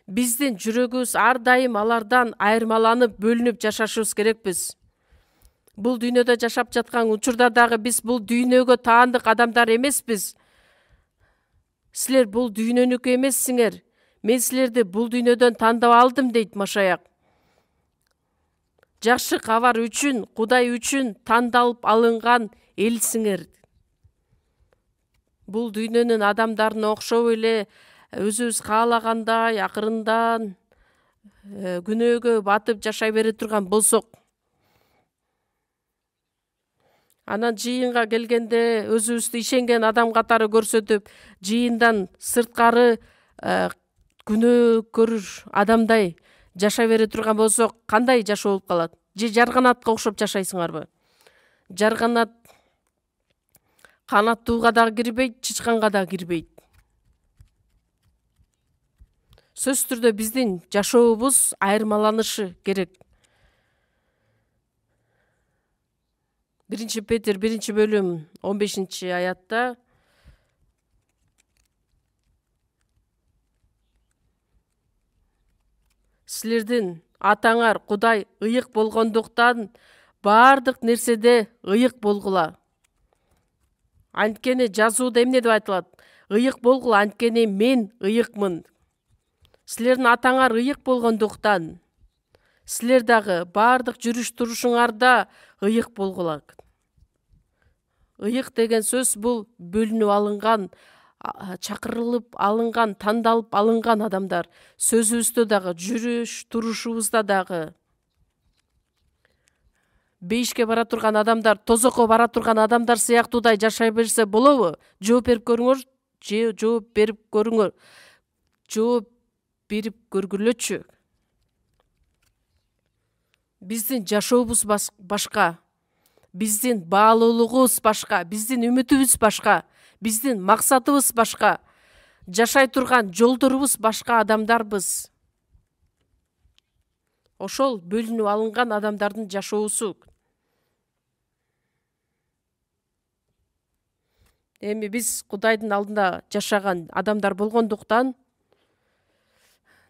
A: Биздин жүрөгүбүз ар дайым алардан айырмаланып, бөлүнүп жашашыбыз керекпиз. Бул дүйнөдө жашап жаткан учурда дагы биз бул дүйнөгө таандык адамдар эмеспиз. Силер бул дүйнөнүкү эмессиңер. Мен силерди бул дүйнөдөн тандап алдым дейт Машаяк. Жакшы кабар үчүн, Кудай үчүн тандалып алынган элсиңер. Бул дүйнөнүн адамдарына окшоп эле өзүбүз каалагандай акырындан күнөөгө батып жашай бере турган болсок, анан жыйынга келгенде өзүбүздү ишенген адам катары көрсөтүп, жыйындан сырткары күнөөкөр адамдай жашай бере турган болсок, кандай жашоо болуп калат? Же жарганатка окшоп жашайсыңарбы? Жарганат канаттууга дагы кирбейт, чычканга дагы кирбейт. Сөзсүз түрдө биздин жашообуз айырмаланышы керек. 1 Петр 1-бөлүм 15-аятта силердин атаңар Кудай ыйык болгондуктан бардык нерседе ыйык болгула. Анткени жазууда эмне деп айтылат? Ыйык болгула, анткени мен ыйыкмын. Силердин атаңар ыйык болгондуктан силер дагы баардык жүрүш турушуңарда ыйык болгула. Ыйык деген сөз бул бөлүнүп алынган, чакырылып алынган, тандалып алынган адамдар. Сөзүбүздө дагы, жүрүш турушубузда дагы. Бейишке бара турган адамдар, тозокко бара турган адамдар сыяктуудай жашай берсе болобу? Жооп берип көрүңөр, жооп берип көрүңөр. Жооп берип көргүлөчү. Биздин жашообуз башка. Биздин баалуулугубуз башка, биздин үмүтүбүз башка, биздин максатыбыз башка. Жашай турган жолдорубуз башка адамдарбыз. Ошол бөлүнүп алынган адамдардын жашоосу. Эми биз Кудайдын алдында жашаган адамдар болгондуктан,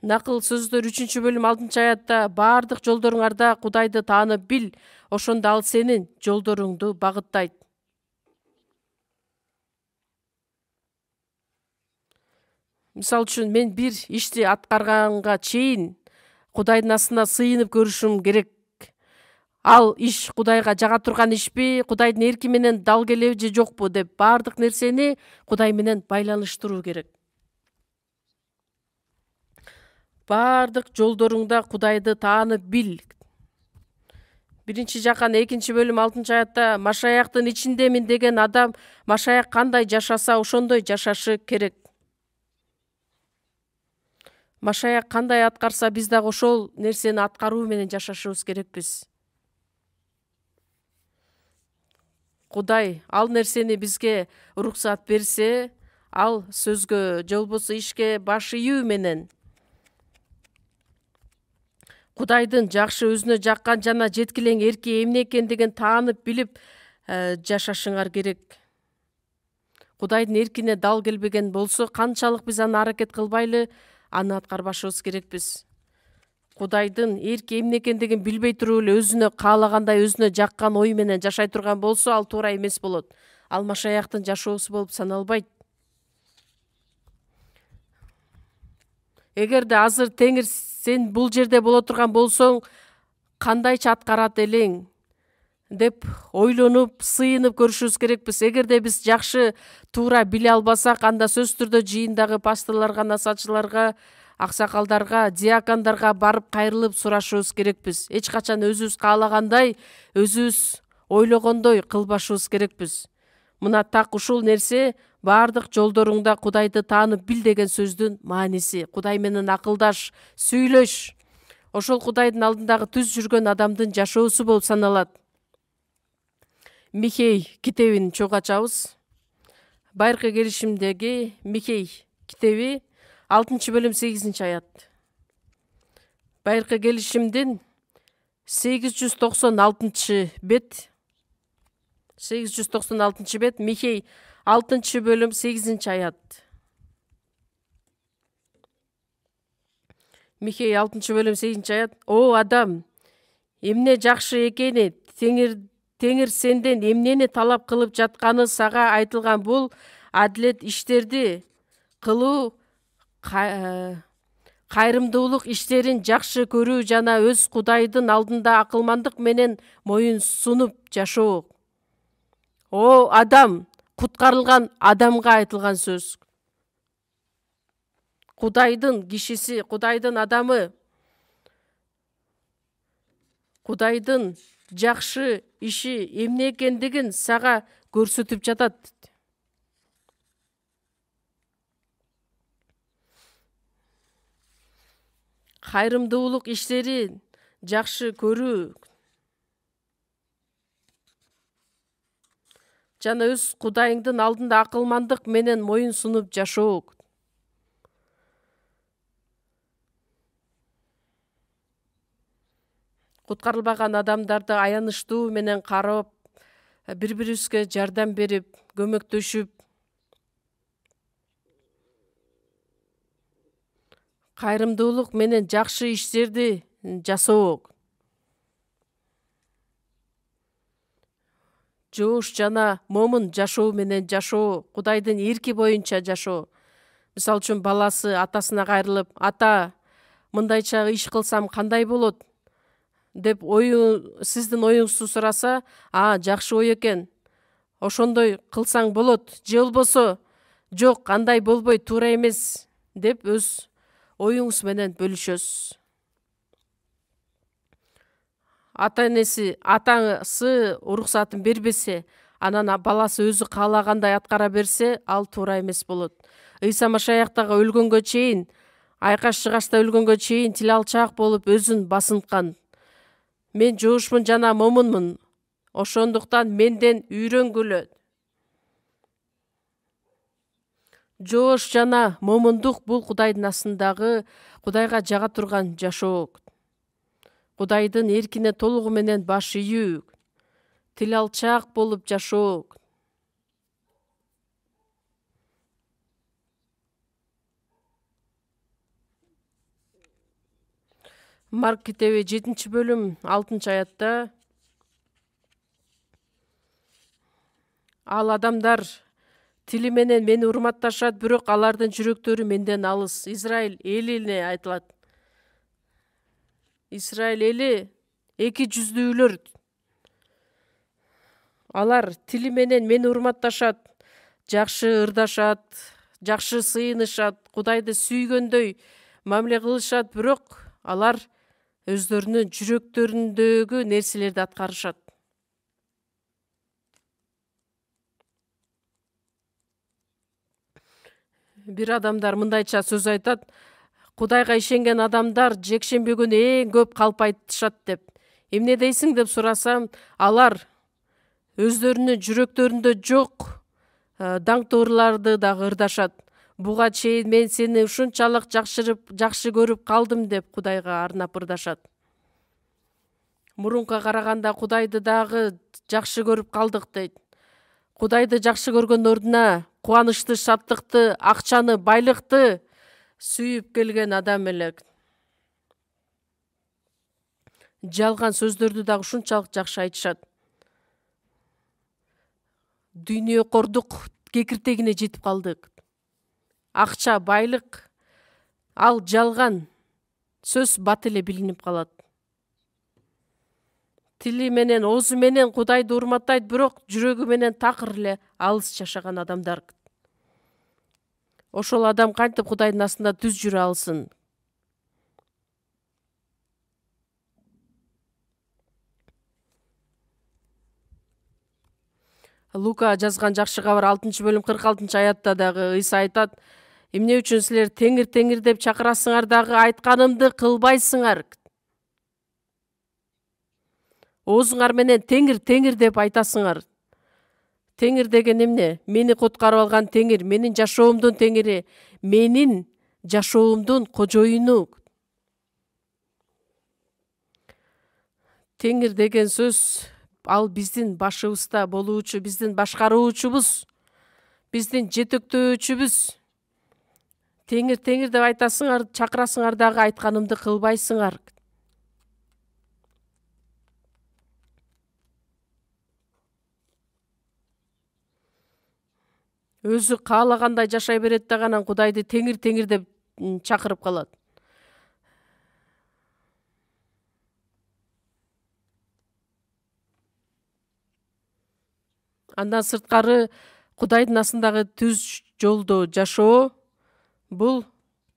A: Накыл сөздөр 3-бөлүм 6-аятта баардык жолдоруңарда Кудайды таанып бил, ошондо ал сенин жолдоруңду багыттайт. Мисалы үчүн мен бир ишти аткарганга чейин Кудайдын астына сыйынып көрүшүм керек. Ал иш Кудайга жага турган ишпи, Кудайдын эрки менен дал келеби же жокпу деп баардык нерсени Кудай менен байланыштыруу керек. Баардык жолдоруңда Кудайды таанып бил. 1-Жакан 2-бөлүм 6-аятта Машаяктын ичиндемин деген адам Машаяк кандай жашаса, ошондой жашашы керек. Машаяк кандай аткарса, биз дагы ошол нерсени аткаруу менен жашашыбыз керекпиз. Кудай ал нерсени бизге уруксат берсе, ал сөзгө же болбосо ишке баш ийүү менен Кудайдын жакшы, өзүнө жаккан жана жеткилең эрки эмне экендигин таанып билип жашашыңар керек. Кудайдын эркине дал келбеген болсо, канчалык биз аны аракет кылбайлы, аны аткарбашыбыз керекпиз. Кудайдын эрки эмне экендигин билбей туруп эле өзүнө каалагандай, өзүнө жаккан ой менен жашай турган болсо, ал туура эмес болот. Ал Машаяктын жашоосу болуп саналбайт. Эгерде азыр Теңир сен бул жерде боло турган болсоң, кандайча аткарат элең деп ойлонуп, сыйынып көрүшүбүз керекпиз. Эгерде биз жакшы, туура биле албасак, анда сөзсүз түрдө жыйындагы пасторлорго, насаатчыларга, аксакалдарга, диакондарга барып кайрылып сурашыбыз керекпиз. Эч качан өзүбүз каалагандай, өзүбүз ойлогондой кылбашыбыз керекпиз. Мына так ушул нерсе баардык жолдоруңда Кудайды таанып бил деген сөздүн мааниси. Кудай менен акылдаш, сүйлөш. Ошол Кудайдын алдындагы түз жүргөн адамдын жашоосу болуп саналат. Михей китебин чогуу ачабыз. Байыркы келишимдеги Михей китеби 6-бөлүм 8-аят. Байыркы келишимдин 896-бет. 896-бет, Михей 6-бөлүм 8-аят. Михей 6-бөлүм 8-аят. О адам, эмне жакшы экени, Теңир сенден эмнени талап кылып жатканы сага айтылган бул адилет иштерди кылуу, кайрымдуулук иштерин жакшы көрүү жана өз Кудайдын алдында акылмандык менен моюн сунуп жашоо. О адам, куткарылган адамга айтылган сөз. Кудайдын кишиси, Кудайдын адамы, Кудайдын жакшы иши эмне экендигин сага көрсөтүп жатат. Кайрымдуулук иштерин жакшы көрүү жана өз Кудайыңдын алдында акылмандык менен моюн сунуп жашоо. Куткарылбаган адамдарды аянычтуу менен карап, бири-бирибизге жардам берип, көмөктөшүп, кайрымдуулук менен жакшы иштерди жасоо. жоош жана момун жашоо менен жашоо, Кудайдын эрки боюнча жашоо. Мисалы үчүн баласы атасына кайрылып, ата мындайча иш кылсам кандай болот деп сиздин оюңузду сураса, жакшы ой экен, ошондой кылсаң болот, же болбосо жок, андай болбойт, туура эмес деп өз оюңуз менен бөлүшөсүз. Атасы уруксатын бербесе, анан баласы өзү каалагандай аткара берсе, ал туура эмес болот. Ыйса Машаяктагы өлгөнгө чейин, айкаш-чыгашта өлгөнгө чейин тил алчаак болуп өзүн басынткан. Мен жоошмун жана момунмун, ошондуктан менден үйрөнгүлө. Жоош жана момундук бул Кудайдын астындагы, Кудайга жага турган жашоо. Кудайдын эркине толугу менен баш ийүү, тил алчаак болуп жашоо. Марк китеби 7-бөлүм 6-аятта ал адамдар тили менен мени урматташат, бирок алардын жүрөктөрү менден алыс. Израиль элине айтылат. Израиль эли эки жүздүүлөр. Алар тили менен мени урматташат, жакшы ырдашат, жакшы сыйынышат, Кудайды сүйгөндөй мамиле кылышат, бирок алар өздөрүнүн жүрөктөрүндөгү нерселерди аткарышат. Бир адамдар мындайча сөз айтат: Кудайга ишенген адамдар жекшемби күнү эң көп калп айтышат деп. Эмне дейсиң деп сурасам, алар өздөрүнүн жүрөктөрүндө жок даңтоорларды дагы ырдашат. Буга чейин мен сени ушунчалык жакшы көрүп калдым деп Кудайга арнап ырдашат. Мурунка караганда Кудайды дагы жакшы көрүп калдык дейт. Кудайды жакшы көргөн ордуна кубанычты, шаттыкты, акчаны, байлыкты сүйүп келген адам элек. Жалган сөздөрдү дагы ушунчалык жакшы айтышат. Дүйнөкордук кекиртегине жетип калдык. Акча, байлык, ал жалган сөз бат эле билинип калат. Тили менен, оозу менен Кудайды урматтайт, бирок жүрөгү менен такыр эле алыс жашаган адамдар. Ошол адам кантип Кудайдын астында түз жүрө алсын? Лука жазган жакшы кабар 6-бөлүм 46-аятта дагы Ыйса айтат: эмне үчүн силер теңир деп чакырасыңар дагы айтканымды кылбайсыңар? Оозуңар менен теңир деп айтасыңар. Теңир деген эмне? Мени куткарып алган теңир, менин жашоомдун теңири, менин жашоомдун кожоюну. Теңир деген сөз ал биздин башыбызда болуучу, биздин башкаруучубуз, биздин жетектөөчүбүз. Теңир деп айтасыңар, чакырасыңар дагы айтканымды кылбайсыңар. Өзү каалагандай жашай берет дагы анан Кудайды теңир деп чакырып калат. Андан сырткары Кудайдын астындагы түз жолдо жашоо бул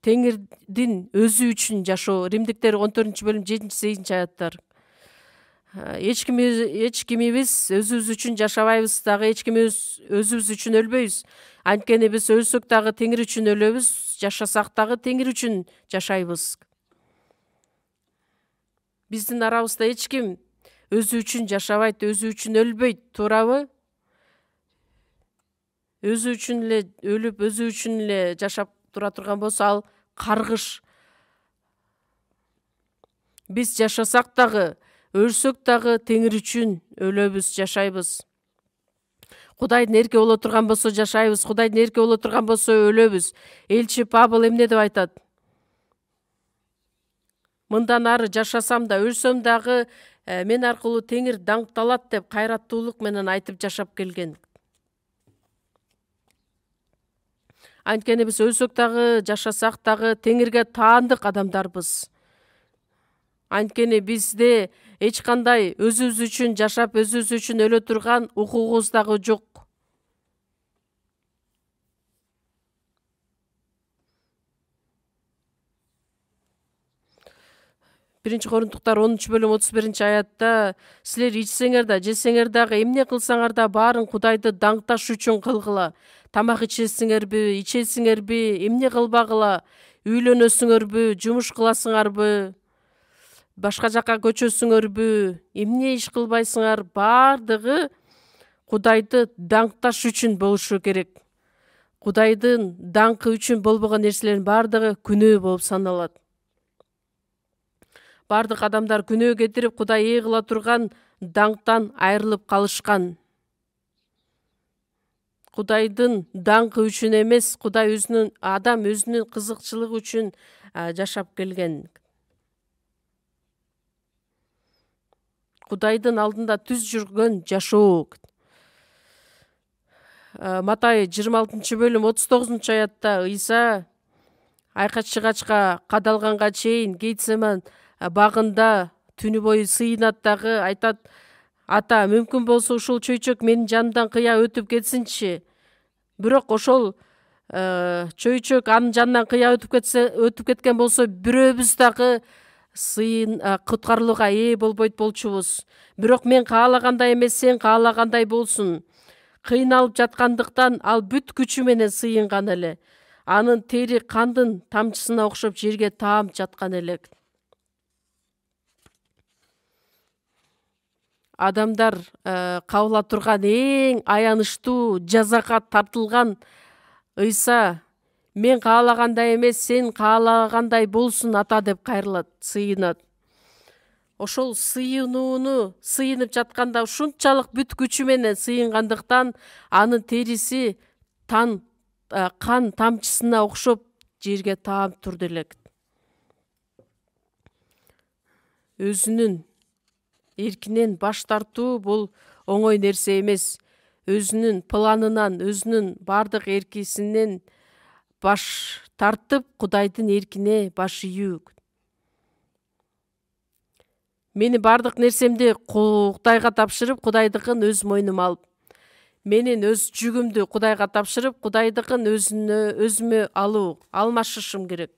A: теңирдин өзү үчүн жашоо. Римдиктер 14-бөлүм 7-8-аяттар. Эч кимибиз өзүбүз үчүн жашабайбыз дагы, эч кимибиз өзүбүз үчүн өлбөйбүз. Анткени биз өлсөк дагы теңир үчүн өлөбүз, жашасак дагы теңир үчүн жашайбыз. Биздин арабызда эч ким өзү үчүн жашабайт, өзү үчүн өлбөйт, туурабы? Өзү үчүн эле өлүп, өзү үчүн эле жашап тура турган болсо, ал каргыш. Биз жашасак дагы, өлсөк дагы теңир үчүн өлөбүз, жашайбыз. Кудайдын эрки боло турган болсо жашайбыз, Кудайдын эрки боло турган болсо өлөбүз. Элчи Павыл эмне деп айтат? Мындан ары жашасам да, өлсөм дагы мен аркылуу теңир даңкталат деп кайраттуулук менен айтып жашап келген. Анткени биз өлсөк дагы, жашасак дагы теңирге таандык адамдарбыз. Анткени бизде эч кандай өзүбүз үчүн жашап, өзүбүз үчүн өлө турган укугубуз дагы жок. Биринчи Корунтуктар 10-31-аятта силер ичсеңер да, жесеңер дагы, эмне кылсаңар да баарын Кудайды даңкташ үчүн кылгыла. Тамак ичесиңерби, ичесиңерби, эмне кылбагыла, үйлөнөсүңөрбү, жумуш кыласыңарбы, башка жака көчөсүңөрбү, эмне иш кылбайсыңар, баардыгы Кудайды даңкташ үчүн болушу керек. Кудайдын даңкы үчүн болбогон нерселердин баардыгы күнөө болуп саналат. Бардык адамдар күнөө кетирип, Кудай ээ кыла турган даңктан айрылып калышкан. Кудайдын даңкы үчүн эмес, Кудай адам өзүнүн кызыкчылыгы үчүн жашап келген. Кудайдын алдында түз жүргөн жашоо. Матай 26-39-аятта Ыйса айкачкачка кадалганга чейин Гейтсеман багында түнү бою сыйынат дагы, айтат: ата, мүмкүн болсо ушул чөйчөк менин жанымдан кыя өтүп кетсинчи. Бирок ошол чөйчөк анын жанынан кыя өтүп кеткен болсо, бирөөбүз дагы куткарылууга ээ болбойт болчубуз. Бирок мен каалагандай эмес, сен каалагандай болсун. Кыйналып жаткандыктан ал бүт күчү менен сыйынган эле. Анын тери кандын тамчысына окшоп жерге таап жаткан эле. Адамдар кабыла турган эң аянычтуу жазага тартылган Ыйса: мен каалагандай эмес, сен каалагандай болсун, ата, деп кайрылат, сыйынат. Ошол сыйынып жатканда ушунчалык бүт күчү менен сыйынгандыктан анын териси кан тамчысына окшоп жерге таап турду элек. Өзүнүн эркинен баш тартуу бул оңой нерсе эмес. Өзүнүн планынан, өзүнүн бардык эркисинен баш тартып, Кудайдын эркине баш ийүү. Мени бардык нерсемди Кудайга тапшырып, Кудайдыкын өз мойнума алып, менин өз жүгүмдү Кудайга тапшырып, Кудайдыкын өзүмө алмашышым керек.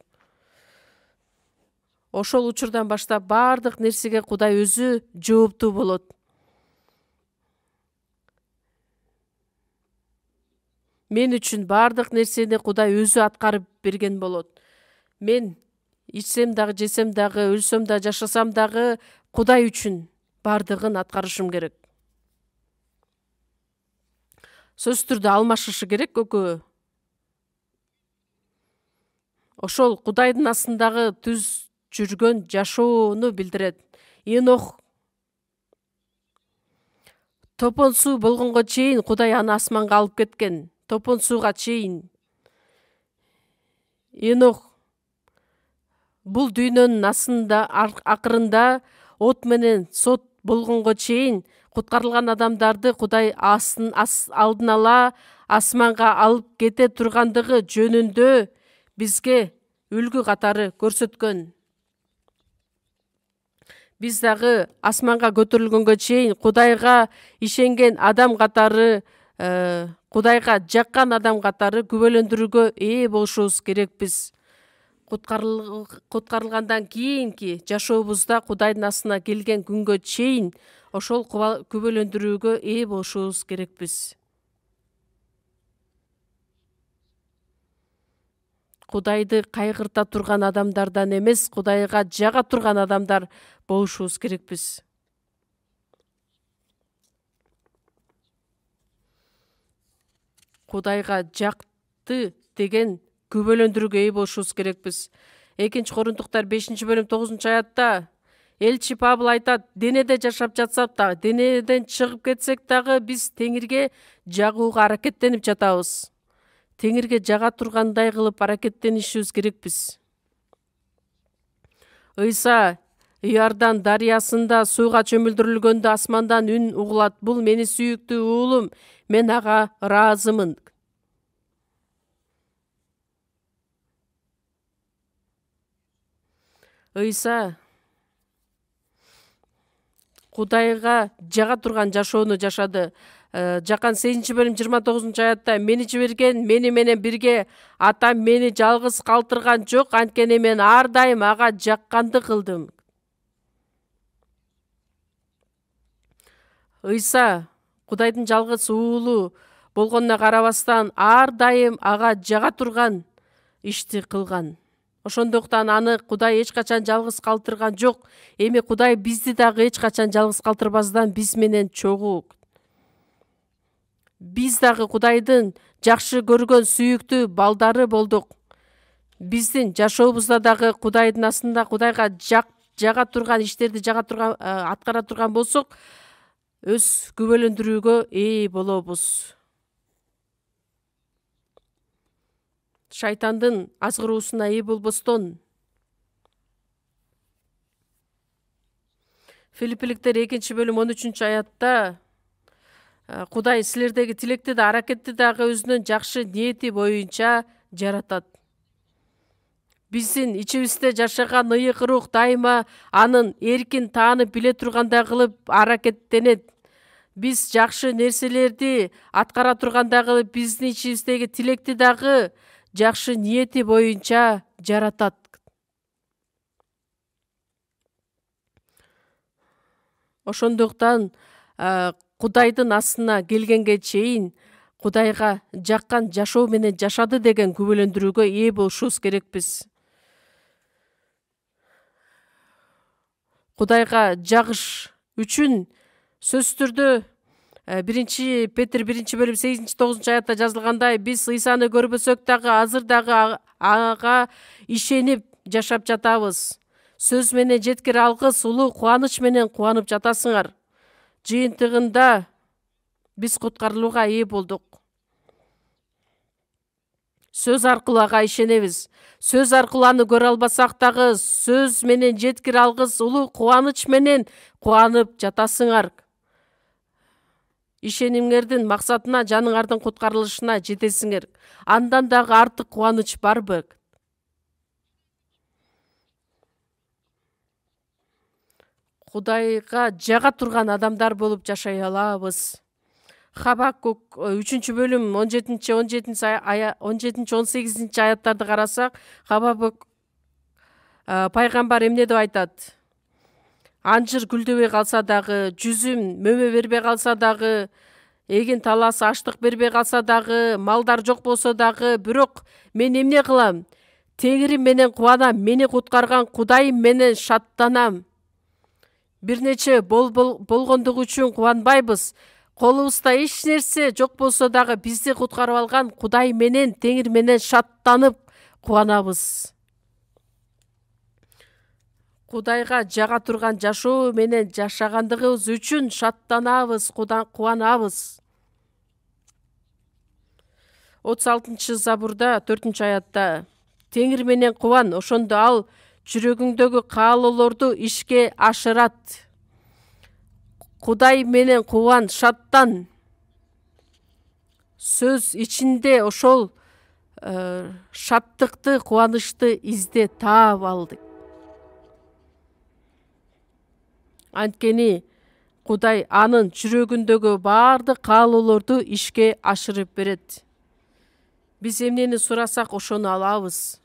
A: Ошол учурдан баштап бардык нерсеге Кудай өзү жооптуу болот. Мен үчүн бардык нерсени Кудай өзү аткарып берген болот. Мен ичсем дагы, жесем дагы, өлсөм да, жашасам дагы Кудай үчүн бардыгын аткарышым керек. Сөзсүз түрдө алмашышы керек экөө. Ошол Кудайдын астындагы түз жүргөн жашоону билдирет. Енох топон суу болгонго чейин Кудай аны асманга алып кеткен. Топон сууга чейин. Енох бул дүйнөнүн акырында от менен сот болгонго чейин куткарылган адамдарды Кудай алдын ала асманга алып кете тургандыгы жөнүндө бизге үлгү катары көрсөткөн. Биз дагы асманга көтөрүлгөнгө чейин Кудайга ишенген адам катары, Кудайга жаккан адам катары күбөлөндүрүүгө ээ болушубуз керекпиз. Куткарылгандан кийинки жашообузда Кудайдын астына келген күнгө чейин ошол күбөлөндүрүүгө ээ болушубуз керекпиз. Кудайды кайгырта турган адамдардан эмес, Кудайга жага турган адамдар болушубуз керекпиз. Кудайга жакты деген күбөлөндүрүүгө ээ болушубуз керекпиз. 2-Корунтуктар 5-9-аятта элчи Павыл айтат: денеде жашап жатсак да, денеден чыгып кетсек дагы биз теңирге жагууга аракеттенип жатабыз. Теңирге жага тургандай кылып аракеттенишибиз керекпиз. Ыйса Иордан дарыясында сууга чөмүлдүрүлгөндө асмандан үн угулат: бул мени сүйүктүү уулум, мен ага ыраазымын. Ыйса Кудайга жага турган жашоону жашады. Жакан 8-бөлүм 29 аятта: мени жиберген мени менен бирге, атам мени жалгыз калтырган жок, анткени мен ар дайым ага жакканды кылдым. Ыйса Кудайдын жалгыз уулу болгонуна карабастан ар дайым ага жага турган ишти кылган. Ошондуктан аны Кудай эч качан жалгыз калтырган жок. Эми Кудай бизди дагы эч качан жалгыз калтырбастан биз менен чогуу. Биз дагы Кудайдын жакшы көргөн сүйүктүү балдары болдук. Биздин жашообузда дагы Кудайдын астында Кудайга жага турган иштерди аткара турган болсок, өз күбөлөндүрүүгө ээ болобуз. Шайтандын азгыруусуна ээ болбостон. Филиппиликтер 2-бөлүм 13 аятта Кудай силердеги тилекти да аракетти дагы өзүнүн жакшы ниети боюнча жаратат. Биздин ичибизде жашаган ыйык рух дайыма анын эркин таанып биле тургандай кылып аракеттенет. Биз жакшы нерселерди аткара тургандай кылып биздин ичибиздеги тилекти дагы жакшы ниети боюнча жаратат. Ошондуктан Кудайдын астына келгенге чейин Кудайга жаккан жашоо менен жашады деген күбөлөндүрүүгө ээ болушубуз керекпиз. Кудайга жагыш үчүн сөзсүз түрдө 1 Петр 1-бөлүм 8-9 аятта жазылгандай, биз Ыйсаны көрбөсөк дагы азыр дагы ага ишенип жашап жатабыз. Сөз менен жеткир алгыс, улуу кубаныч менен кубанып жатасыңар. Жыйынтыгында биз куткарылууга ээ болдук. Сөз аркылуу ага ишенебиз. Сөз аркылуу аны көрө албасак дагы сөз менен жеткир алгыс, улуу кубаныч менен кубанып жатасыңар. Ишенимиңердин максатына, жаныңардын куткарылышына жетесиңер. Андан дагы артык кубаныч барбы? Кудайга жага турган адамдар болуп жашай алабыз. Хабакук 3-бөлүм 17-18 аяттарды карасак, Хабакук пайгамбар эмне деп айтат? Анжыр гүлдөбөй калса дагы, жүзүм мөмө бербей калса дагы, эгин таласы аштык бербей калса дагы, малдар жок болсо дагы, бирок мен эмне кылам? Теңирим менен кубанам, мени куткарган Кудайым менен шаттанам. Бир нече болгондугу үчүн кубанбайбыз. Колубузда эч нерсе жок болсо дагы бизди куткарып алган Кудай менен, Теңир менен шаттанып кубанабыз. Кудайга жага турган жашоо менен жашагандыгыбыз үчүн шаттанабыз, кубанабыз. 36 Забурда 4-аятта: Теңир менен кубан, ошондо ал жүрөгүңдөгү каалоолорду ишке ашырат. Кудай менен кубан, шаттан. Сөз ичинде ошол шаттыкты, кубанычты изде, таап алдык. Анткени Кудай анын жүрөгүндөгү баардык каалоолорду ишке ашырып берет. Биз эмнени сурасак ошону алабыз.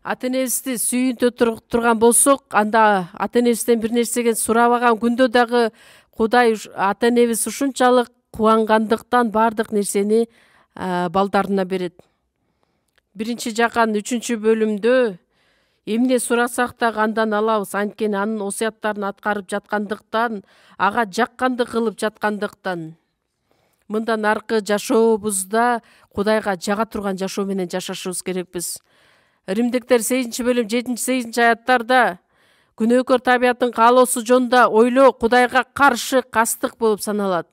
A: Ата-энебизди сүйүнтө турган болсок, анда ата-энебизден бир нерсеге сурабаган күндө дагы Кудай ата-энебиз ушунчалык кубангандыктан баардык нерсени балдарына берет. 1-Жакан 3-бөлүмдө эмне сурасак дагы андан алабыз, анткени анын осуяттарын аткарып жаткандыктан, ага жакканды кылып жаткандыктан. Мындан аркы жашообузда Кудайга жага турган жашоо менен жашашыбыз керекпиз. Римдиктер 8-бөлүм 7-8 аяттарда күнөөкөр табияттын каалоосу жөнүндө ойлоо Кудайга каршы кастык болуп саналат.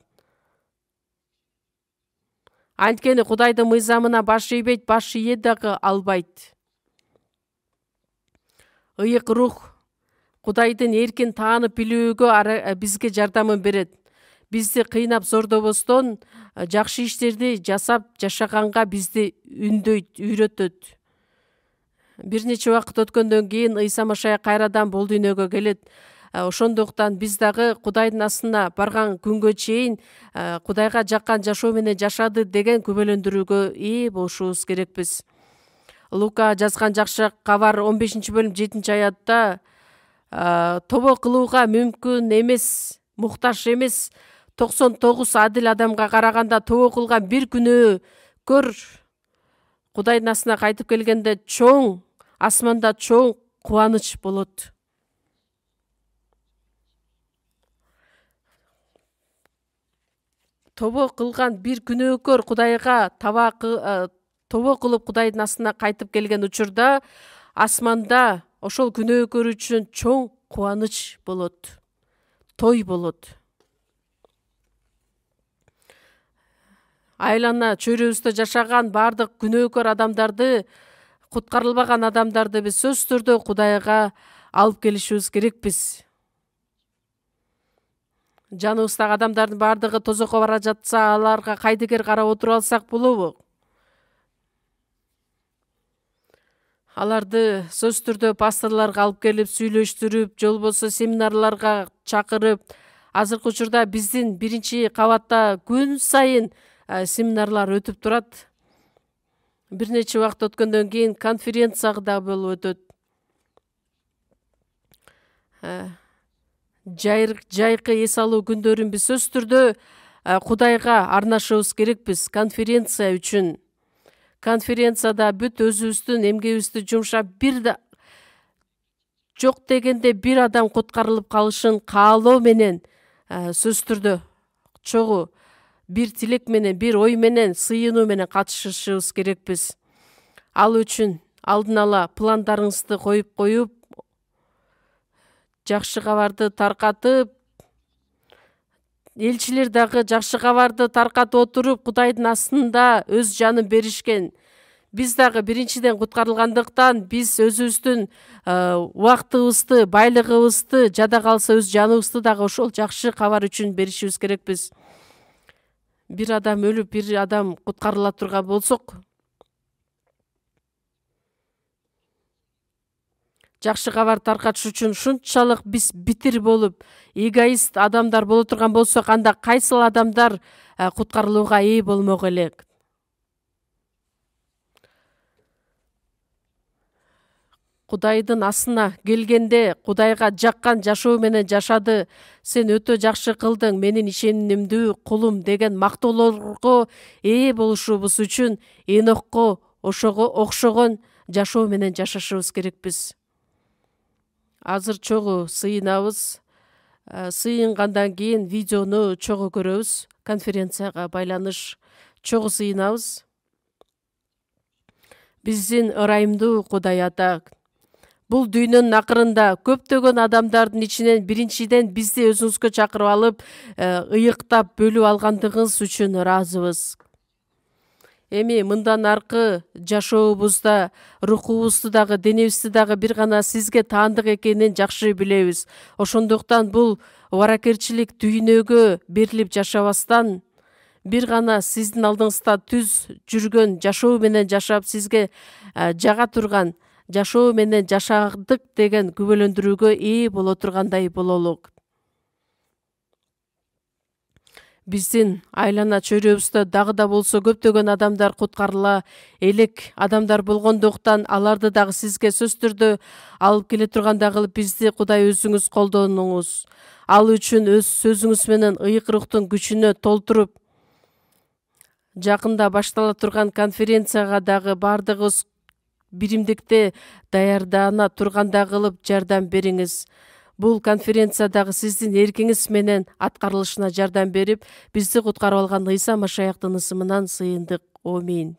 A: Анткени Кудайдын мыйзамына баш ийбейт, баш ийе дагы албайт. ыйык рух Кудайдын эркин таанып билүүгө бизге жардамын берет. Бизди кыйнап зордобостон, жакшы иштерди жасап жашаганга бизди үндөйт, үйрөтөт. Бир нече убакыт өткөндөн кийин Ыйса Машаяк кайрадан бул дүйнөгө келет. Ошондуктан биз дагы Кудайдын астына барган күнгө чейин Кудайга жаккан жашоо менен жашады деген күбөлөндүрүүгө ээ болушубуз керекпиз. Лука жазган жакшы кабар 15-бөлүм 7-аятта тобо кылууга мүмкүн эмес, муктаж эмес 99 адил адамга караганда тобо кылган бир күнөөкөр Кудайдын астына кайтып келгенде асманда чоң кубаныч болот. Тобо кылган бир күнөөкөр Кудайга тобо кылып Кудайдын астына кайтып келген учурда асманда ошол күнөөкөр үчүн чоң кубаныч болот, той болот. Айлана чөйрөбүздө жашаган бардык күнөөкөр адамдарды, куткарылбаган адамдарды биз сөзсүз түрдө Кудайга алып келишибиз керекпиз. Жаныбыздагы адамдардын бардыгы тозокко бара жатса, аларга кайдыгер карап отуруп алсак болобу? Аларды сөзсүз түрдө пасторлорго алып келип сүйлөштүрүп, же болбосо семинарларга чакырып, азыркы учурда биздин 1-кабатта күн сайын семинарлар өтүп турат. Бир нече убакыт өткөндөн кийин конференция да болуп өтөт. Жайкы эс алуу күндөрүн биз сөзсүз түрдө Кудайга арнашыбыз керекпиз. Конференция үчүн. Конференцияда бүт өзүбүздүн эмгегибизди жумшап, жок дегенде бир адам куткарылып калышын каалоо менен сөзсүз түрдө чогуу бир тилек менен, бир ой менен, сыйынуу менен катышышыбыз керекпиз. Ал үчүн алдын ала пландарыңызды коюп, жакшы кабарды таркатып, элчилер дагы жакшы кабарды таркатып отуруп, Кудайдын астында өз жанын беришкен. Биз дагы биринчиден куткарылгандыктан биз өзүбүздүн убактыбызды, байлыгыбызды, жада калса өз жаныбызды дагы ошол жакшы кабар үчүн беришибиз керекпиз. Бир адам өлүп, бир адам куткарыла турган болсок, жакшы кабар таркатыш үчүн ушунчалык биз битир болуп, эгоист адамдар боло турган болсок, анда кайсыл адамдар куткарылууга ээ болмок элек? Кудайдын астына келгенде Кудайга жаккан жашоо менен жашады, сен өтө жакшы кылдың, менин ишенимдүү кулум деген мактоолорго ээ болушубуз үчүн Энохко окшогон жашоо менен жашашыбыз керекпиз. Азыр чогуу сыйынабыз. Сыйынгандан кийин видеону чогуу көрөбүз. Конференцияга байланыш чогуу сыйынабыз. Биздин ырайымдуу Кудай Ата, бул дүйнөнүн акырында көптөгөн адамдардын ичинен биринчиден бизди өзүңүзгө чакырып алып, ыйыктап бөлүп алгандыгыңыз үчүн ыраазыбыз. Эми мындан аркы жашообузда рухубузду дагы, денебизди дагы бир гана сизге таандык экенин жакшы билебиз. Ошондуктан бул убаракерчилик дүйнөгө берилип жашабастан, бир гана сиздин алдыңызда түз жүргөн жашоо менен жашап, сизге жага турган жашоо менен жашадык деген күбөлөндүрүүгө ээ боло тургандай бололук. Биздин айлана чөйрөбүздө дагы да болсо көптөгөн адамдар куткарыла элек адамдар болгондуктан, аларды дагы сизге сөзсүз түрдө алып келе тургандай кылып бизди Кудай өзүңүз колдонуңуз. Ал үчүн өз сөзүңүз менен ыйык рухтун күчүнө толтуруп, жакында баштала турган конференцияга дагы бардыгыбыз биримдикте даярдана тургандай кылып жардам бериңиз. Бул конференция дагы сиздин эркиңиз менен аткарылышына жардам берип, бизди куткарып алган Ыйса Машаяктын ысымынан сыйындык. Аминь.